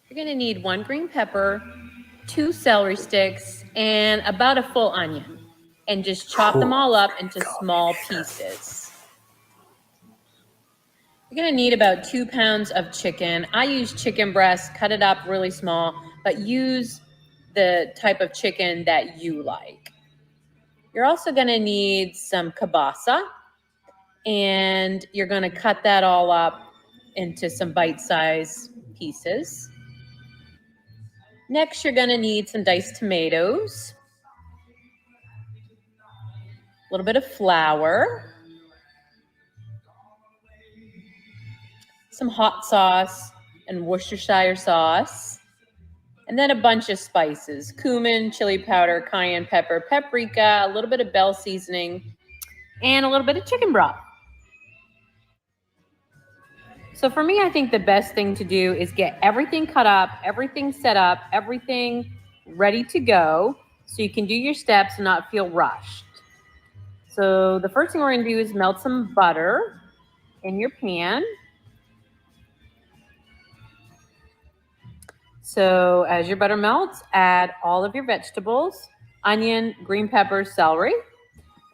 You're going to need 1 green pepper, 2 celery sticks, and about a full onion. And just chop them all up into small pieces. You're going to need about 2 pounds of chicken. I use chicken breast, cut it up really small, but use the type of chicken that you like. You're also going to need some kielbasa, and you're going to cut that all up into some bite-sized pieces. Next, you're going to need some diced tomatoes, a little bit of flour, some hot sauce and Worcestershire sauce, and then a bunch of spices: cumin, chili powder, cayenne pepper, paprika, a little bit of bell seasoning, and a little bit of chicken broth. So for me, I think the best thing to do is get everything cut up, everything set up, everything ready to go so you can do your steps and not feel rushed. So the first thing we're going to do is melt some butter in your pan. So as your butter melts, add all of your vegetables, onion, green peppers, celery.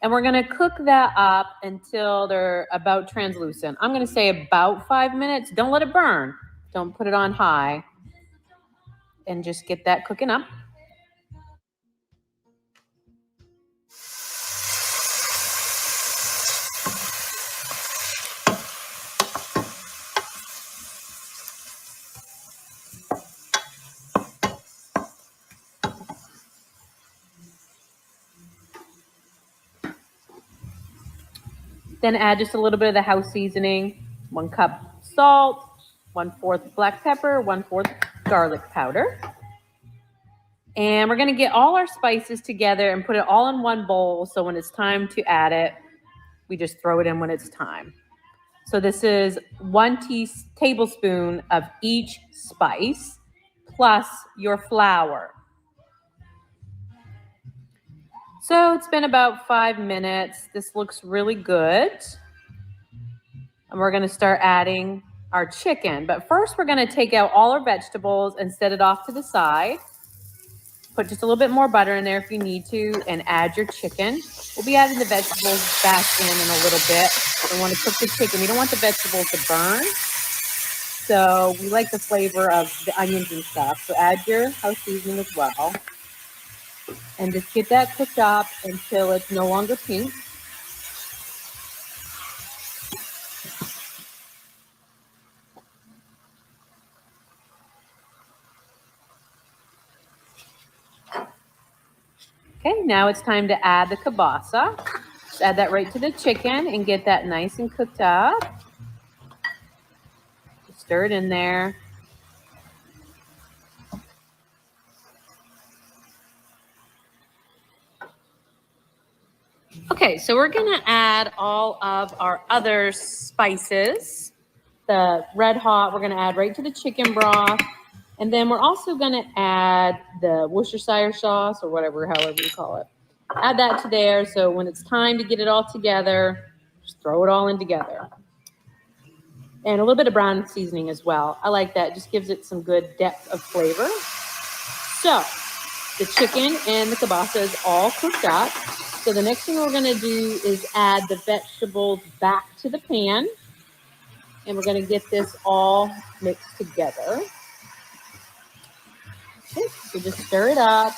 And we're going to cook that up until they're about translucent. I'm going to say about 5 minutes. Don't let it burn. Don't put it on high. And just get that cooking up. Then add just a little bit of the house seasoning, 1 cup salt, 1/4 black pepper, 1/4 garlic powder. And we're gonna get all our spices together and put it all in one bowl. So when it's time to add it, we just throw it in when it's time. So this is 1 tablespoon of each spice plus your flour. So it's been about 5 minutes. This looks really good. And we're going to start adding our chicken. But first, we're going to take out all our vegetables and set it off to the side. Put just a little bit more butter in there if you need to, and add your chicken. We'll be adding the vegetables back in a little bit. We want to cook the chicken. We don't want the vegetables to burn. So we like the flavor of the onions and stuff. So add your house seasoning as well. And just get that cooked up until it's no longer pink. Okay, now it's time to add the kielbasa. Just add that right to the chicken and get that nice and cooked up. Just stir it in there. Okay, so we're gonna add all of our other spices. The red hot, we're gonna add right to the chicken broth. And then we're also gonna add the Worcestershire sauce or whatever, however you call it. Add that to there, so when it's time to get it all together, just throw it all in together. And a little bit of brown seasoning as well. I like that, it just gives it some good depth of flavor. So the chicken and the kielbasa is all cooked up. So the next thing we're gonna do is add the vegetables back to the pan. And we're gonna get this all mixed together. Okay, so just stir it up.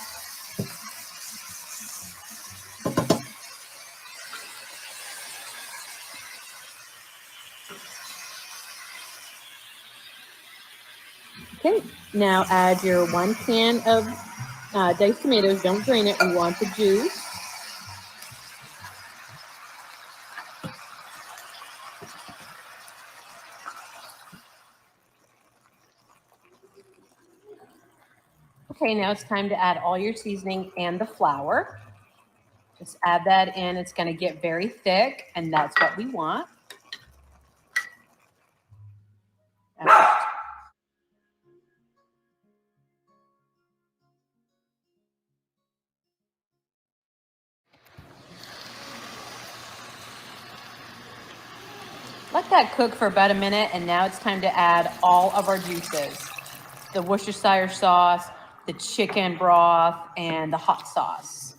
Okay, now add your 1 can of diced tomatoes. Don't drain it, we want the juice. Okay, now it's time to add all your seasoning and the flour. Just add that in. It's going to get very thick, and that's what we want. Let that cook for about a minute, and now it's time to add all of our juices. The Worcestershire sauce, the chicken broth, and the hot sauce.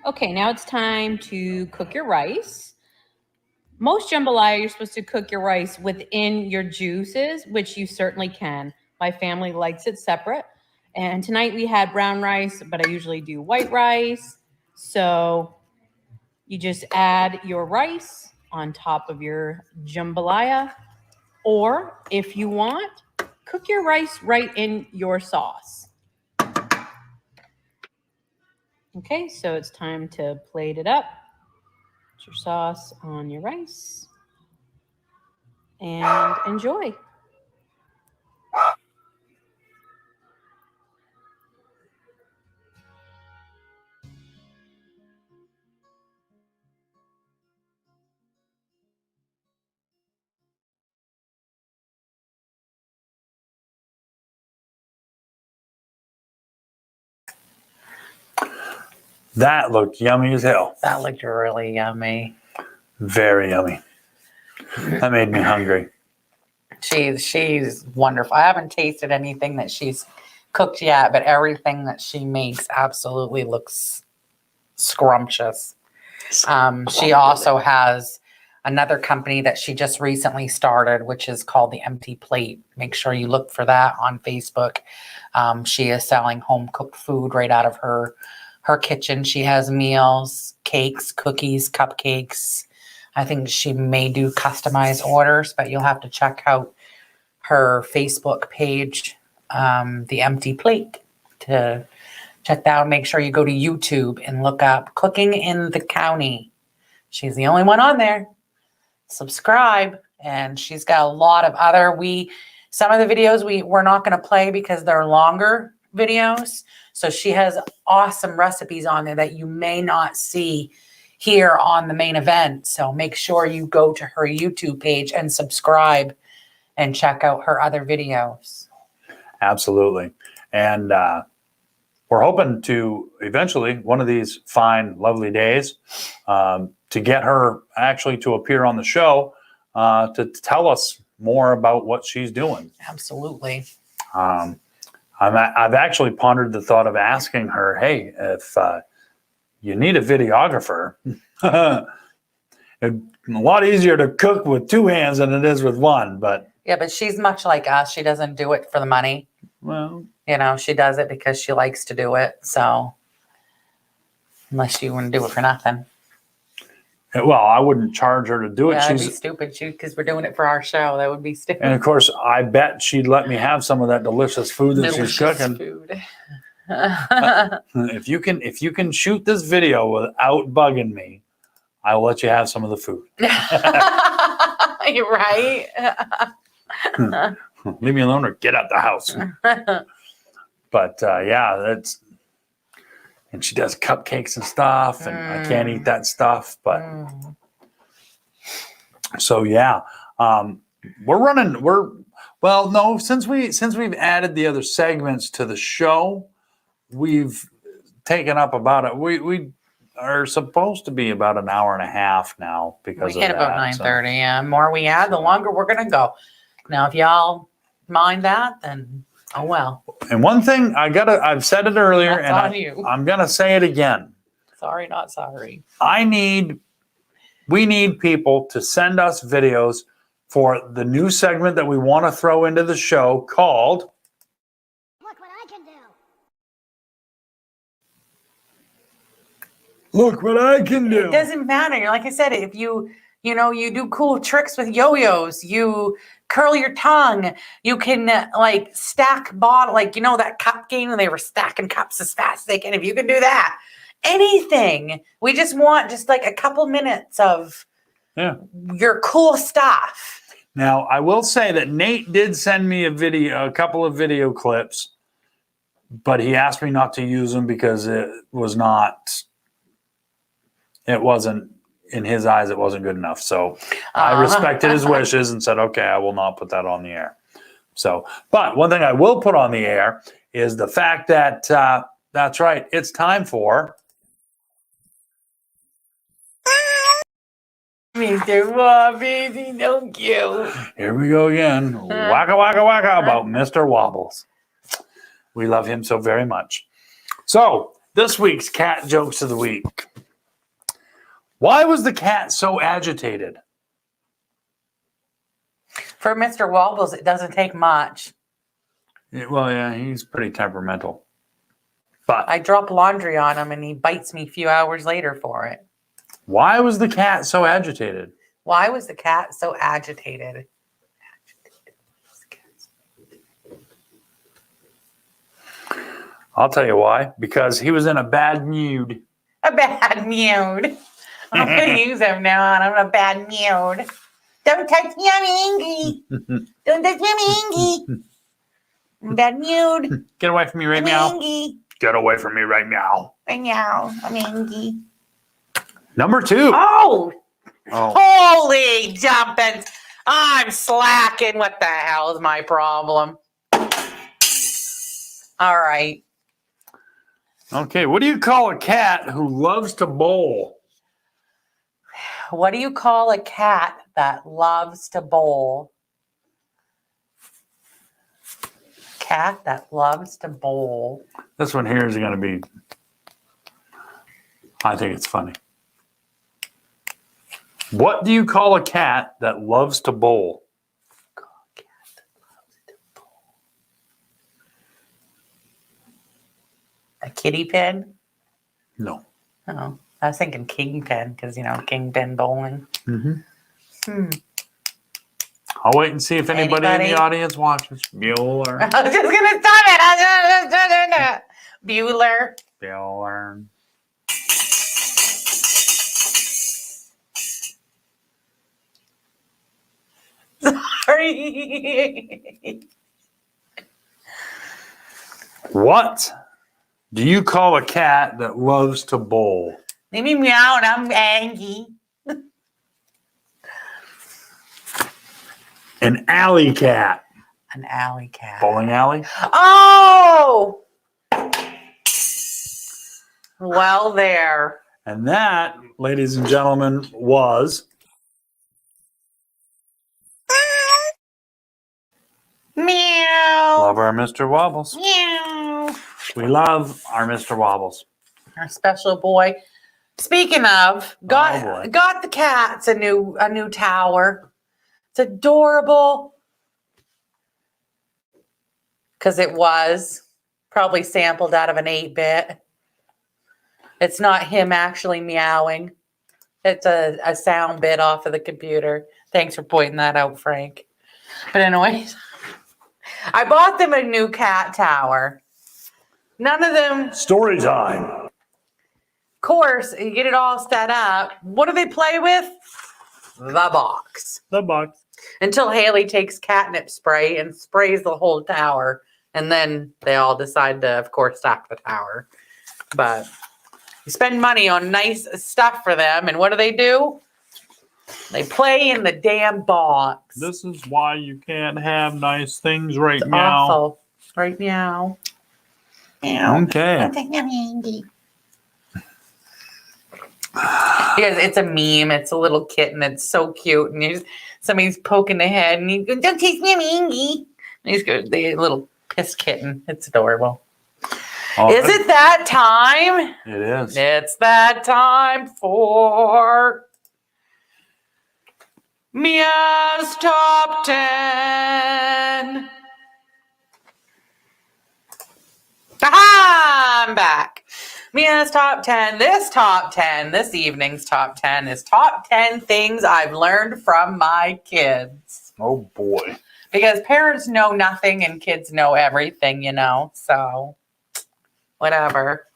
Okay, now it's time to cook your rice. Most jambalaya, you're supposed to cook your rice within your juices, which you certainly can. My family likes it separate. And tonight we had brown rice, but I usually do white rice. So you just add your rice on top of your jambalaya. Or if you want, cook your rice right in your sauce. Okay, so it's time to plate it up. Put your sauce on your rice and enjoy. That looked yummy as hell. That looked really yummy. Very yummy. That made me hungry. She's wonderful. I haven't tasted anything that she's cooked yet, but everything that she makes absolutely looks scrumptious. She also has another company that she just recently started, which is called The Empty Plate. Make sure you look for that on Facebook. She is selling home cooked food right out of her kitchen. She has meals, cakes, cookies, cupcakes. I think she may do customized orders, but you'll have to check out her Facebook page, The Empty Plate, to check that out. Make sure you go to YouTube and look up Cooking in the County. She's the only one on there. Subscribe. And she's got a lot of other, some of the videos we're not going to play because they're longer videos. So she has awesome recipes on there that you may not see here on the Maine Event. So make sure you go to her YouTube page and subscribe and check out her other videos. Absolutely. And we're hoping to eventually, one of these fine, lovely days, to get her actually to appear on the show to tell us more about what she's doing. Absolutely. I've actually pondered the thought of asking her, hey, if you need a videographer, it's a lot easier to cook with two hands than it is with one. But Yeah, but she's much like us. She doesn't do it for the money. well, She does it because she likes to do it. So unless you want to do it for nothing. I wouldn't charge her to do it. Yeah, that'd be stupid because we're doing it for our show. That would be stupid. And of course, I bet she'd let me have some of that delicious food that she's Delicious cooking. food. If you can shoot this video without bugging me, I will let you have some of the food. You're right. Leave me alone or get out the house. But and she does cupcakes and stuff, and I can't eat that stuff. But so yeah, we're running. Since we've added the other segments to the show, we've taken up about it. We are supposed to be about an hour and a half now because We of hit about that, 9:30. Yeah, the more we add, the longer we're gonna go. Now, if y'all mind that, then oh well. And one thing I've said it earlier, That's and on you. I'm gonna say it again. Sorry, not sorry. We need people to send us videos for the new segment that we want to throw into the show called Look what I can do. Look What I Can Do. It doesn't matter. Like I said, if you do cool tricks with yo-yos, you curl your tongue, you can stack bottle, that cup game when they were stacking cups as fast as they can. If you can do that, anything. We just want a couple minutes of your cool stuff. Now, I will say that Nate did send me a couple of video clips, but he asked me not to use them because it wasn't, in his eyes, it wasn't good enough. So I respected his wishes and said, okay, I will not put that on the air. So, but one thing I will put on the air is the fact that, that's right, it's time for Mr. Wobbles, so cute. Here we go again. Waka, waka, waka about Mr. Wobbles. We love him so very much. So, this week's cat jokes of the week. Why was the cat so agitated? For Mr. Wobbles, it doesn't take much. He's pretty temperamental. But I drop laundry on him and he bites me a few hours later for it. why was the cat so agitated? Why was the cat so agitated? I'll tell you why. Because he was in a bad mood. A bad mood. I'm gonna use them now, and I'm in a bad mood. Don't touch me, I'm angry. Don't touch me, I'm angry. I'm in a bad mood. Get away from me right I'm now. angry. Get away from me right now. Right now, I'm angry. Number 2. Oh, Oh, holy jumping! I'm slacking. What the hell is my problem? All right. okay. What do you call a cat who loves to bowl? What do you call a cat that loves to bowl? Cat that loves to bowl. This one here is going to be, I think it's funny. What do you call a cat that loves to bowl? A kitty pen? No. Oh, I was thinking kingpin because, kingpin bowling. Mm-hmm. I'll wait and see if anybody in the audience watches. Bueller. I was just going to stop it. I was just Bueller. Bueller. Sorry. What do you call a cat that loves to bowl? Leave me meow and I'm angry. An alley cat. An alley cat. Bowling alley? Oh! Well, there. And that, ladies and gentlemen, was Meow. Love Our Mr. Wobbles. Meow. We love our Mr. Wobbles. Our special boy. Speaking of, boy. got the cats a new tower. It's adorable. Because it was probably sampled out of an 8-bit. It's not him actually meowing. It's a sound bit off of the computer. Thanks for pointing that out, Frank. But anyways, I bought them a new cat tower. None of them, Story time. of course, you get it all set up. What do they play with? The box. The box. Until Haley takes catnip spray and sprays the whole tower. And then they all decide to, of course, stop the tower. But you spend money on nice stuff for them. And what do? They play in the damn box. This is why you can't have nice things right It's now. awful. Right now. Meow. Okay. Because it's a meme. It's a little kitten. It's so cute. And somebody's poking the head. And you go, don't taste me, I'm angry. And he's good. The little piss kitten. It's adorable. Oh, Is it that time? It is. It's that time for Mia's Top 10. Aha! I'm back. Mia's Top 10. This evening's Top 10 is Top 10 things I've learned from my kids. Oh, boy. Because parents know nothing and kids know everything, so whatever.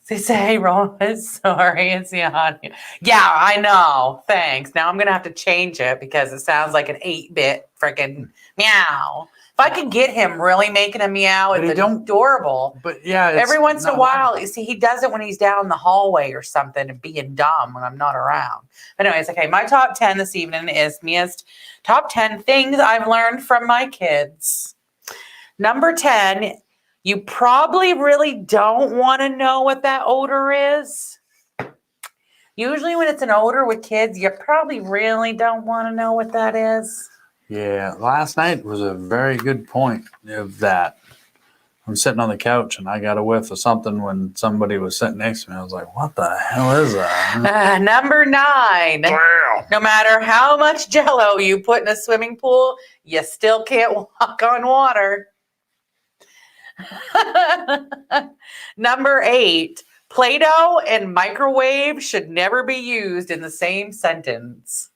They say, Ron, sorry, it's the audio. Yeah, I know. Thanks. Now I'm going to have to change it because it sounds like an 8-bit freaking meow. If I could get him really making a meow, it's adorable. But yeah, Every once in a while, you see, he does it when he's down the hallway or something and being dumb when I'm not around. But anyways, okay, my top 10 this evening is Mia's top 10 things I've learned from my kids. Number 10, you probably really don't want to know what that odor is. Usually when it's an odor with kids, you probably really don't want to know what that is. Yeah, last night was a very good point of that. I'm sitting on the couch and I got a whiff of something when somebody was sitting next to me. I was like, what the hell is that? Number 9. Wow. No matter how much Jell-O you put in a swimming pool, you still can't walk on water. Number 8. Play-Doh and microwave should never be used in the same sentence.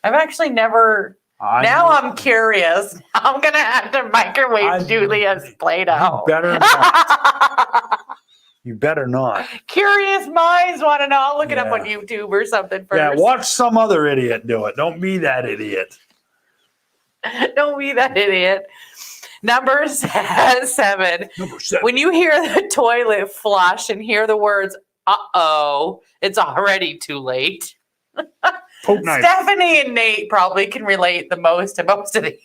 I've actually never... Now I'm curious. I'm going to have to microwave Julia's Play-Doh. You better not. You better not. Curious minds want to know. I'll look it up on Yeah. YouTube or something first. Yeah, watch some other idiot do it. Don't be that idiot. Don't be that idiot. Number 7. Number 7. When you hear the toilet flush and hear the words, uh-oh, it's already too late. Poke knife. Stephanie and Nate probably can relate the most to most of these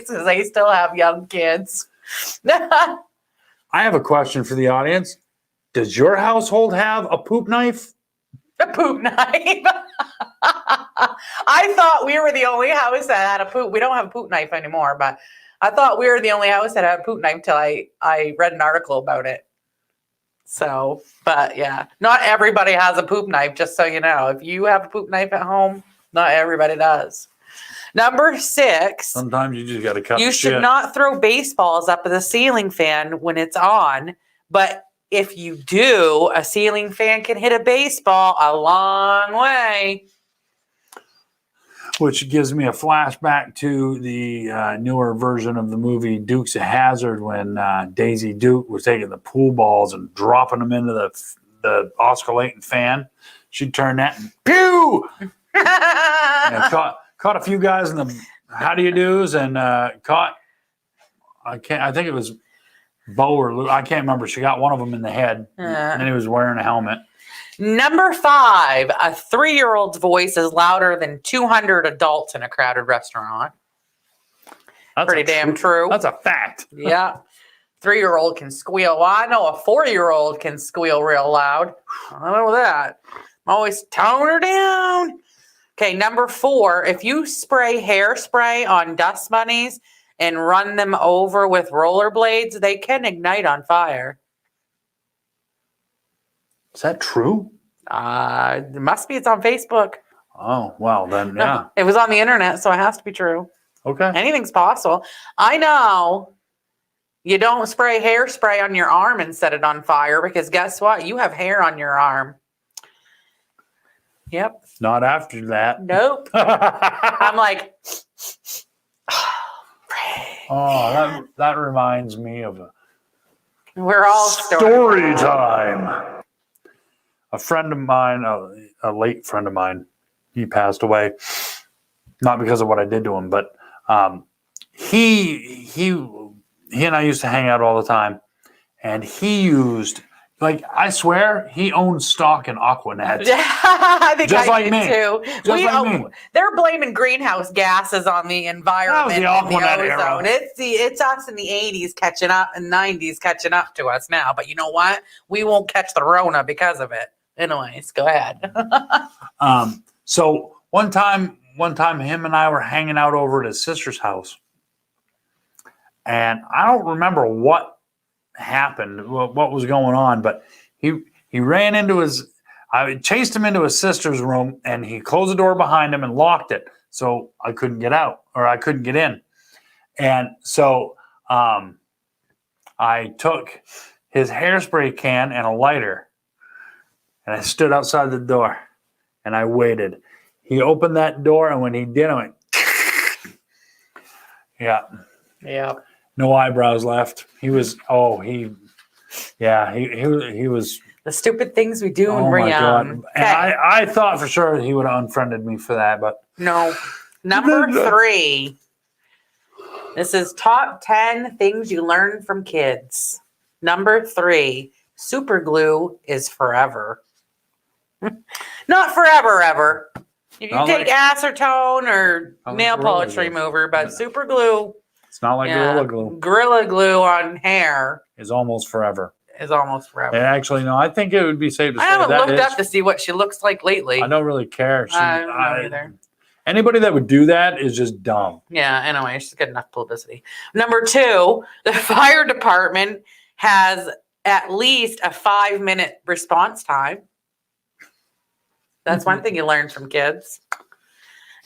because they still have young kids. I have a question for the audience. Does your household have a poop knife? A poop knife. I thought we were the only house that had a poop. We don't have a poop knife anymore, but I thought we were the only house that had a poop knife till I read an article about it. So, but yeah, not everybody has a poop knife, just so you know. If you have a poop knife at home, not everybody does. Number 6. Sometimes you just got to cut You the should shit. not throw baseballs up at the ceiling fan when it's on, but if you do, a ceiling fan can hit a baseball a long way. Which gives me a flashback to the newer version of the movie Dukes of Hazzard when Daisy Duke was taking the pool balls and dropping them into the oscillating fan. She'd turn that and pew! And caught a few guys in the how do you do's and caught I think it was Bo or Lou. I can't remember. She got one of them in the head and he was wearing a helmet. Number 5, a 3-year-old's voice is louder than 200 adults in a crowded restaurant. That's Pretty damn true. That's a fact. Yeah. 3-year-old can squeal. Well, I know a 4-year-old can squeal real loud. I know that. I'm always tone her down. Okay, number 4, if you spray hairspray on dust bunnies and run them over with rollerblades, they can ignite on fire. Is that true? It must be. It's on Facebook. Oh, well, then, yeah. It was on the internet, so it has to be true. Okay. Anything's possible. I know you don't spray hairspray on your arm and set it on fire because guess what? You have hair on your arm. Yep. Not after that. Nope. I'm like, Oh, that reminds me of a we're all story time. A friend of mine, a late friend of mine, he passed away. Not because of what I did to him, but he and I used to hang out all the time, and he used, like, I swear he owned stock in Aquanet. I think Just I like did me. too. Just like me. They're blaming greenhouse gases on the environment the and the Aquanet era. ozone. It's us in the 80s catching up and 90s catching up to us now. But you know what? We won't catch the Rona because of it. Anyways, go ahead. So one time him and I were hanging out over at his sister's house, and I don't remember what happened, what was going on, but he ran into I chased him into his sister's room, and he closed the door behind him and locked it, so I couldn't get out, or I couldn't get in. And so I took his hairspray can and a lighter, and I stood outside the door, and I waited. He opened that door, and when he did, I went, yeah. Yeah. No eyebrows left. He was, he was. The stupid things we do when Oh we're my young. God. And I thought for sure he would have unfriended me for that, but. No. Number 3. This is top 10 things you learn from kids. Number 3, super glue is forever. Not forever, ever. You can Not take like- acetone or Not like nail Gorilla polish Glue. remover, but super glue, It's not like Gorilla Glue. Gorilla Glue on hair Is almost forever. is almost forever. And actually, no, I think it would be safe to say I haven't that looked is. up to see what she looks like lately. I don't really care. I don't know either. Anybody that would do that is just dumb. Yeah, anyway, she's got enough publicity. Number 2, the fire department has at least a 5-minute response time. That's one thing you learn from kids.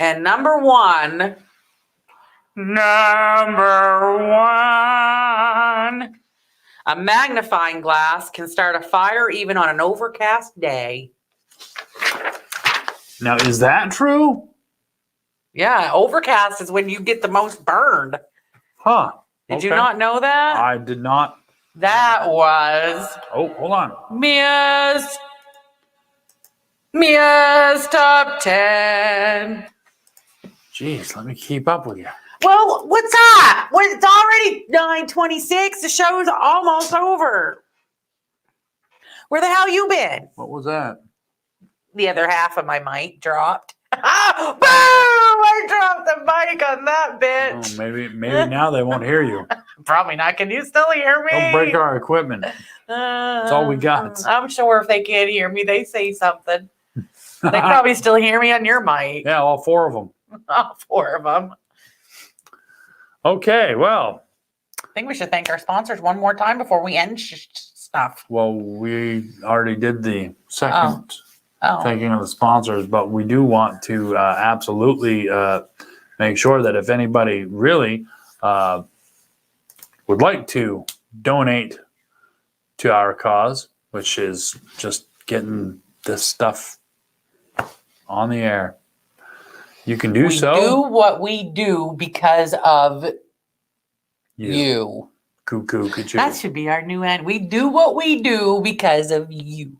And number 1, a magnifying glass can start a fire even on an overcast day. Now, is that true? Yeah, overcast is when you get the most burned. Huh. Did you Okay. not know that? I did not. That was Oh, hold on. Mia's top 10. Jeez, let me keep up with you. Well, what's that? It's already 9:26. The show's almost over. Where the hell you been? What was that? The other half of my mic dropped. Boom! I dropped the mic on that Oh, bitch. maybe now they won't hear you. Probably not. Can you still hear me? Don't break our equipment. That's all we got. I'm sure if they can't hear me, they say something. They probably still hear me on your mic. Yeah, all 4 of them. All 4 of them. Okay, well, I think we should thank our sponsors one more time before we end stuff. we already did the second Oh, thanking of the sponsors, but we do want to absolutely make sure that if anybody really would like to donate to our cause, which is just getting this stuff on the air, you can do we so. do what we do because of you. Cuckoo, That should be our new end. We do what we do because of you.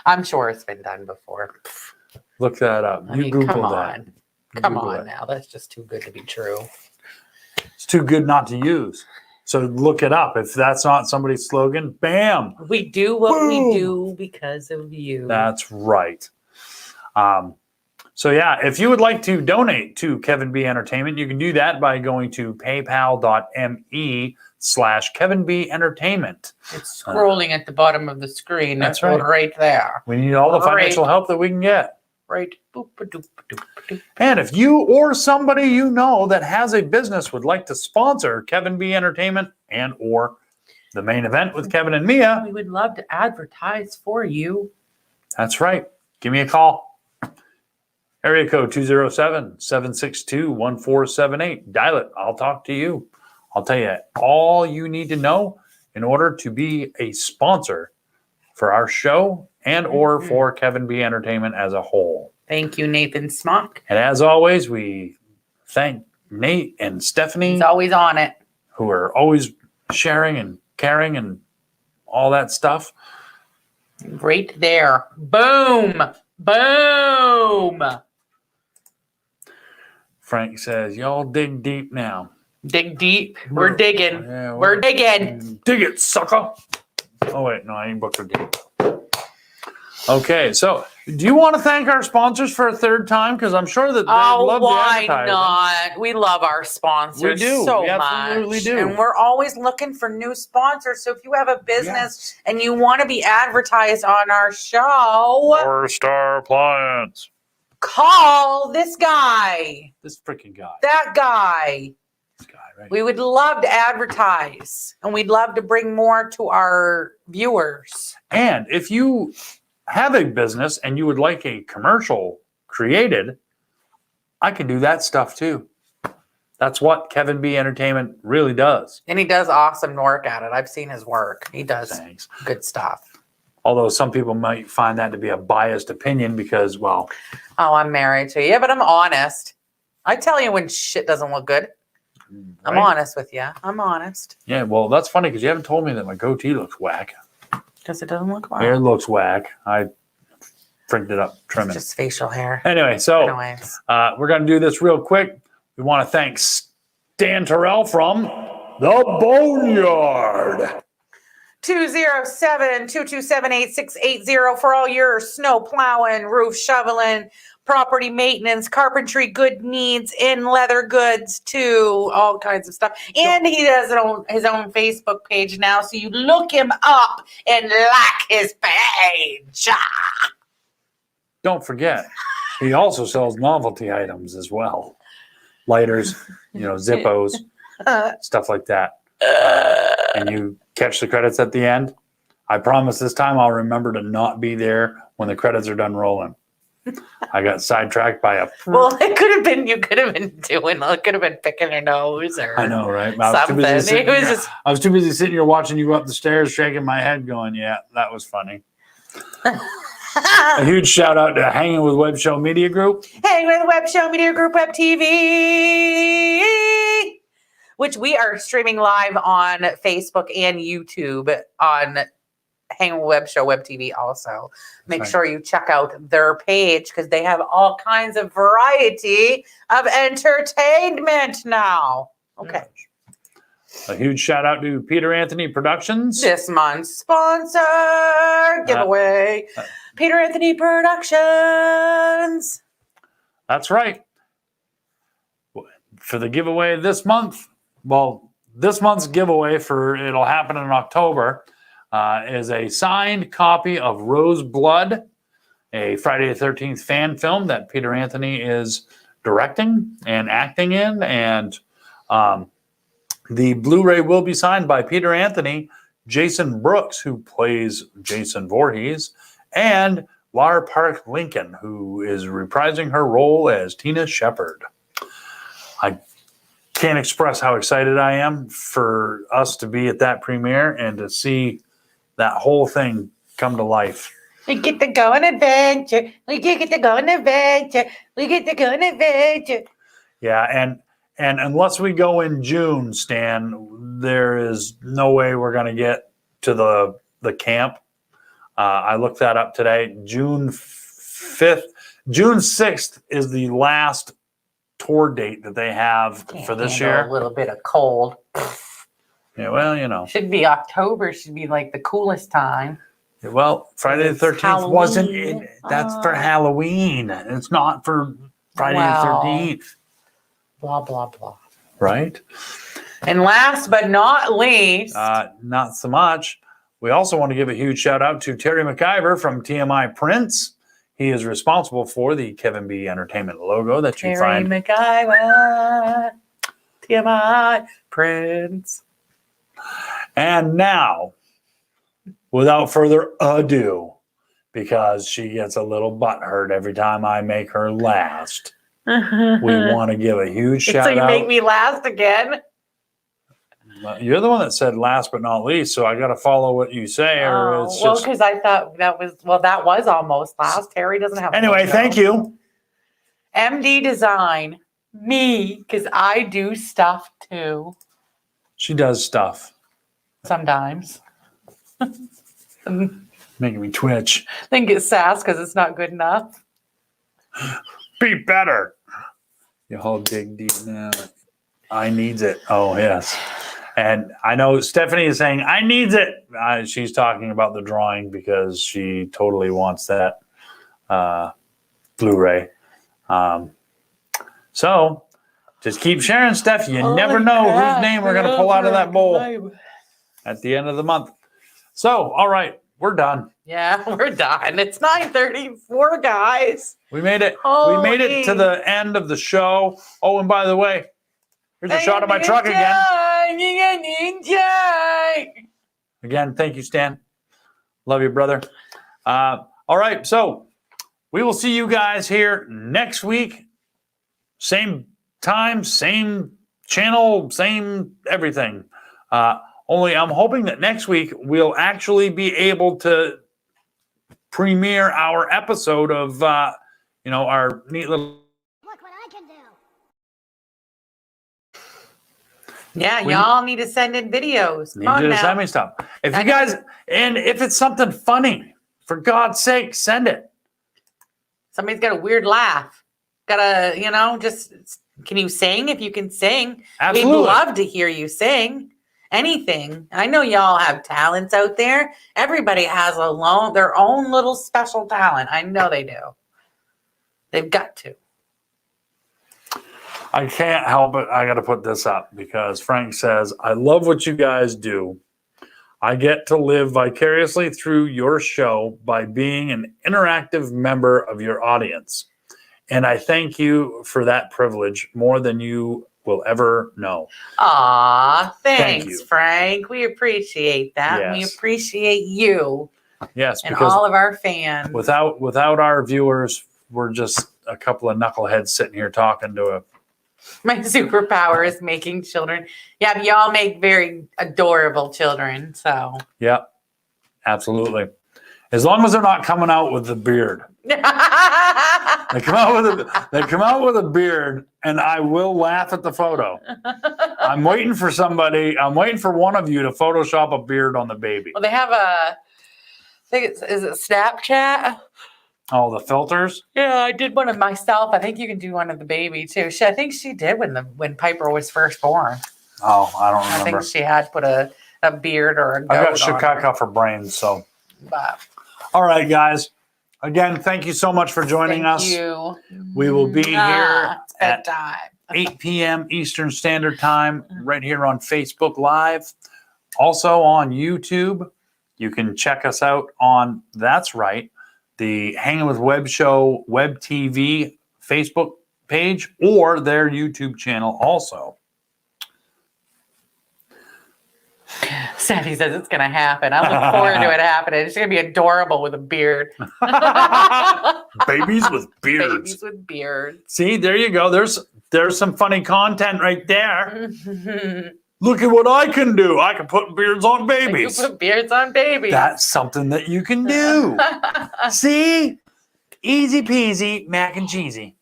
I'm sure it's been done before. Look that up. I You mean, Google come that. on. Come Google on it. now. That's just too good to be true. It's too good not to use. So look it up. If that's not somebody's slogan, bam. We do what Boom. we do because of you. That's right. So yeah, if you would like to donate to Kevin B Entertainment, you can do that by going to paypal.me/Kevin B Entertainment. It's scrolling at the bottom of the screen. That's That's right. right there. We need all the financial help that we can get. Right. Boop, ba-doop, ba-doop, ba-doop. And if you or somebody you know that has a business would like to sponsor Kevin B Entertainment and or the Maine Event with Kevin and Mia, We would love to advertise for you. that's right. Give me a call. Area code 207-762-1478. Dial it. I'll talk to you. I'll tell you all you need to know in order to be a sponsor for our show and or for Kevin B Entertainment as a whole. Thank you, Nathan Smock. And as always, we thank Nate and Stephanie, He's always on it. who are always sharing and caring and all that stuff. Right there. Boom. Boom. Frank says, y'all dig deep now. Dig deep. We're digging. Yeah, We're digging. Dig it, sucker. Oh, wait. No, I ain't booked a dig. Okay, so do you want to thank our sponsors for a third time? Because I'm sure that they love the why advertising. not? We love our sponsors We do. so We absolutely much. do. And we're always looking for new sponsors. So if you have a business and you want to be advertised on our show, 4-star appliance. call this guy, This freaking guy. that guy. This guy, right? We would love to advertise and we'd love to bring more to our viewers. And if you have a business and you would like a commercial created, I can do that stuff too. That's what Kevin B Entertainment really does. And he does awesome work at it. I've seen his work. He does Thanks. good stuff. Although some people might find that to be a biased opinion because, well, Oh, I'm married to you. Yeah, but I'm honest. I tell you when shit doesn't look good. I'm right? honest with you. I'm honest. Yeah, well, that's funny because you haven't told me that my goatee looks whack. Because it doesn't look well. Hair looks whack. I fricked it up trimming. It's just facial hair. Anyway, so Anyways. we're going to do this real quick. We want to thank Stan Terrell from The Boneyard. 207-227-8680 for all your snow plowing, roof shoveling, property maintenance, carpentry good needs, in leather goods too, all kinds of stuff. And he does his own Facebook page now, so you look him up and like his page. Don't forget, he also sells novelty items as well. Lighters, Zippos, stuff like that. And you catch the credits at the end. I promise this time I'll remember to not be there when the credits are done rolling. I got sidetracked by a... Well, it could have been, you could have been picking your nose or I know, right? something. I was too busy sitting here watching you go up the stairs, shaking my head, going, yeah, that was funny. A huge shout out to Hanging with Web Show Media Group. Hang with Web Show Media Group, Web TV. which we are streaming live on Facebook and YouTube on Hang Web Show, Web TV also. Make Right. sure you check out their page because they have all kinds of variety of entertainment now. Okay. A huge shout out to Peter Anthony Productions. This month's sponsor giveaway, Peter Anthony Productions. That's right. For the giveaway this month, well, this month's giveaway it'll happen in October, is a signed copy of Rose Blood, a Friday the 13th fan film that Peter Anthony is directing and acting in. And the Blu-ray will be signed by Peter Anthony, Jason Brooks, who plays Jason Voorhees, and Lar Park Lincoln, who is reprising her role as Tina Shepard. I can't express how excited I am for us to be at that premiere and to see that whole thing come to life. We get to go on adventure. We get to go on adventure. We get to go on adventure. Yeah, and unless we go in June, Stan, there is no way we're going to get to the camp. I looked that up today. June 6th is the last tour date that they have for this year. A little bit of cold. Yeah, well, Should be October. Should be like the coolest time. well, Friday the It's 13th wasn't. Halloween. That's for Halloween. It's not for Friday Wow. the 13th, Blah blah blah. right? And last but not least, Not so much. We also want to give a huge shout out to Terry McIver from TMI Prints. He is responsible for the Kevin B Entertainment logo that you Terry find. McIver, TMI Prince. And now, without further ado, because she gets a little butthurt every time I make her last, we want to give a huge shout So you out. make me last again. You're the one that said last but not least, so I got to follow what you say, or it's Well, just. because I thought that was almost last. Terry doesn't have. Anyway, thank you. MD Design, me, because I do stuff too She does stuff, sometimes. making me twitch. Then get sass because it's not good enough. Be better. You whole dig deep now. I needs it. Oh yes. And I know Stephanie is saying, I needs it. She's talking about the drawing because she totally wants that Blu-ray. So just keep sharing, Steph. You never know whose name we're going to pull out of that bowl at the end of the month. So, all right, we're done. Yeah, we're done. It's 9:34, guys. We made it. We Holy. made it to the end of the show. Oh, and by the way, here's a shot of my truck again. Again, thank you, Stan. Love you, brother. All right, so we will see you guys here next week. Same time, same channel, same everything. Only I'm hoping that next week we'll actually be able to premiere our episode of, our neat little. Look what I can do. Yeah, We- y'all need to send in videos. Need Come on you to now. send me stuff. If I you know. guys, and if it's something funny, for God's sake, send it. Somebody's got a weird laugh. Can you sing? If you can sing, Absolutely. we'd love to hear you sing. Anything. I know y'all have talents out there. Everybody has their own little special talent. I know they do. They've got to. I can't help it. I got to put this up because Frank says, I love what you guys do. I get to live vicariously through your show by being an interactive member of your audience. And I thank you for that privilege more than you will ever know. Aw, Thank thanks, you. Frank. We appreciate that. We Yes. appreciate you Yes, and because all of our fans. without our viewers, we're just a couple of knuckleheads sitting here talking to a. My superpower is making children. Yeah, but y'all make very adorable children. So Yeah, absolutely. As long as they're not coming out with the beard. They come out with a beard, and I will laugh at the photo. I'm waiting for somebody. I'm waiting for one of you to Photoshop a beard on the baby. Well, they have I think is it Snapchat? Oh, the filters. Yeah, I did one of myself. I think you can do one of the baby too. I think she did when Piper was first born. Oh, I don't I remember. think she had put a beard or a goat I've got on Chicago her. for brains. So, But all right, guys. Again, thank you so much for joining thank us. you. We will be here It's at bedtime. 8 p.m. Eastern Standard Time, right here on Facebook Live. Also on YouTube. You can check us out on, that's right, the Hanging with Web Show Web TV Facebook page or their YouTube channel also. Steffi says it's gonna happen. I look forward to it happening. It's gonna be adorable with a beard. Babies with beards. Babies with beards. See, there you go. There's some funny content right there. Look at what I can do. I can put beards on You babies. put beards on babies. That's something that you can do. See? Easy peasy, mac and cheesy.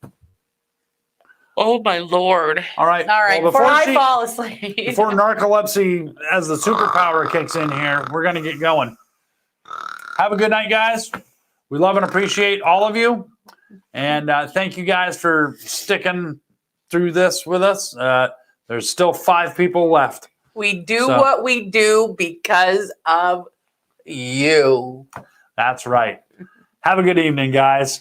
Oh my lord! All right. All right, well, before I fall asleep. before narcolepsy as the superpower kicks in here, we're going to get going. Have a good night, guys. We love and appreciate all of you. And thank you guys for sticking through this with us. There's still 5 people left. We do So- what we do because of you. That's right. Have a good evening, guys.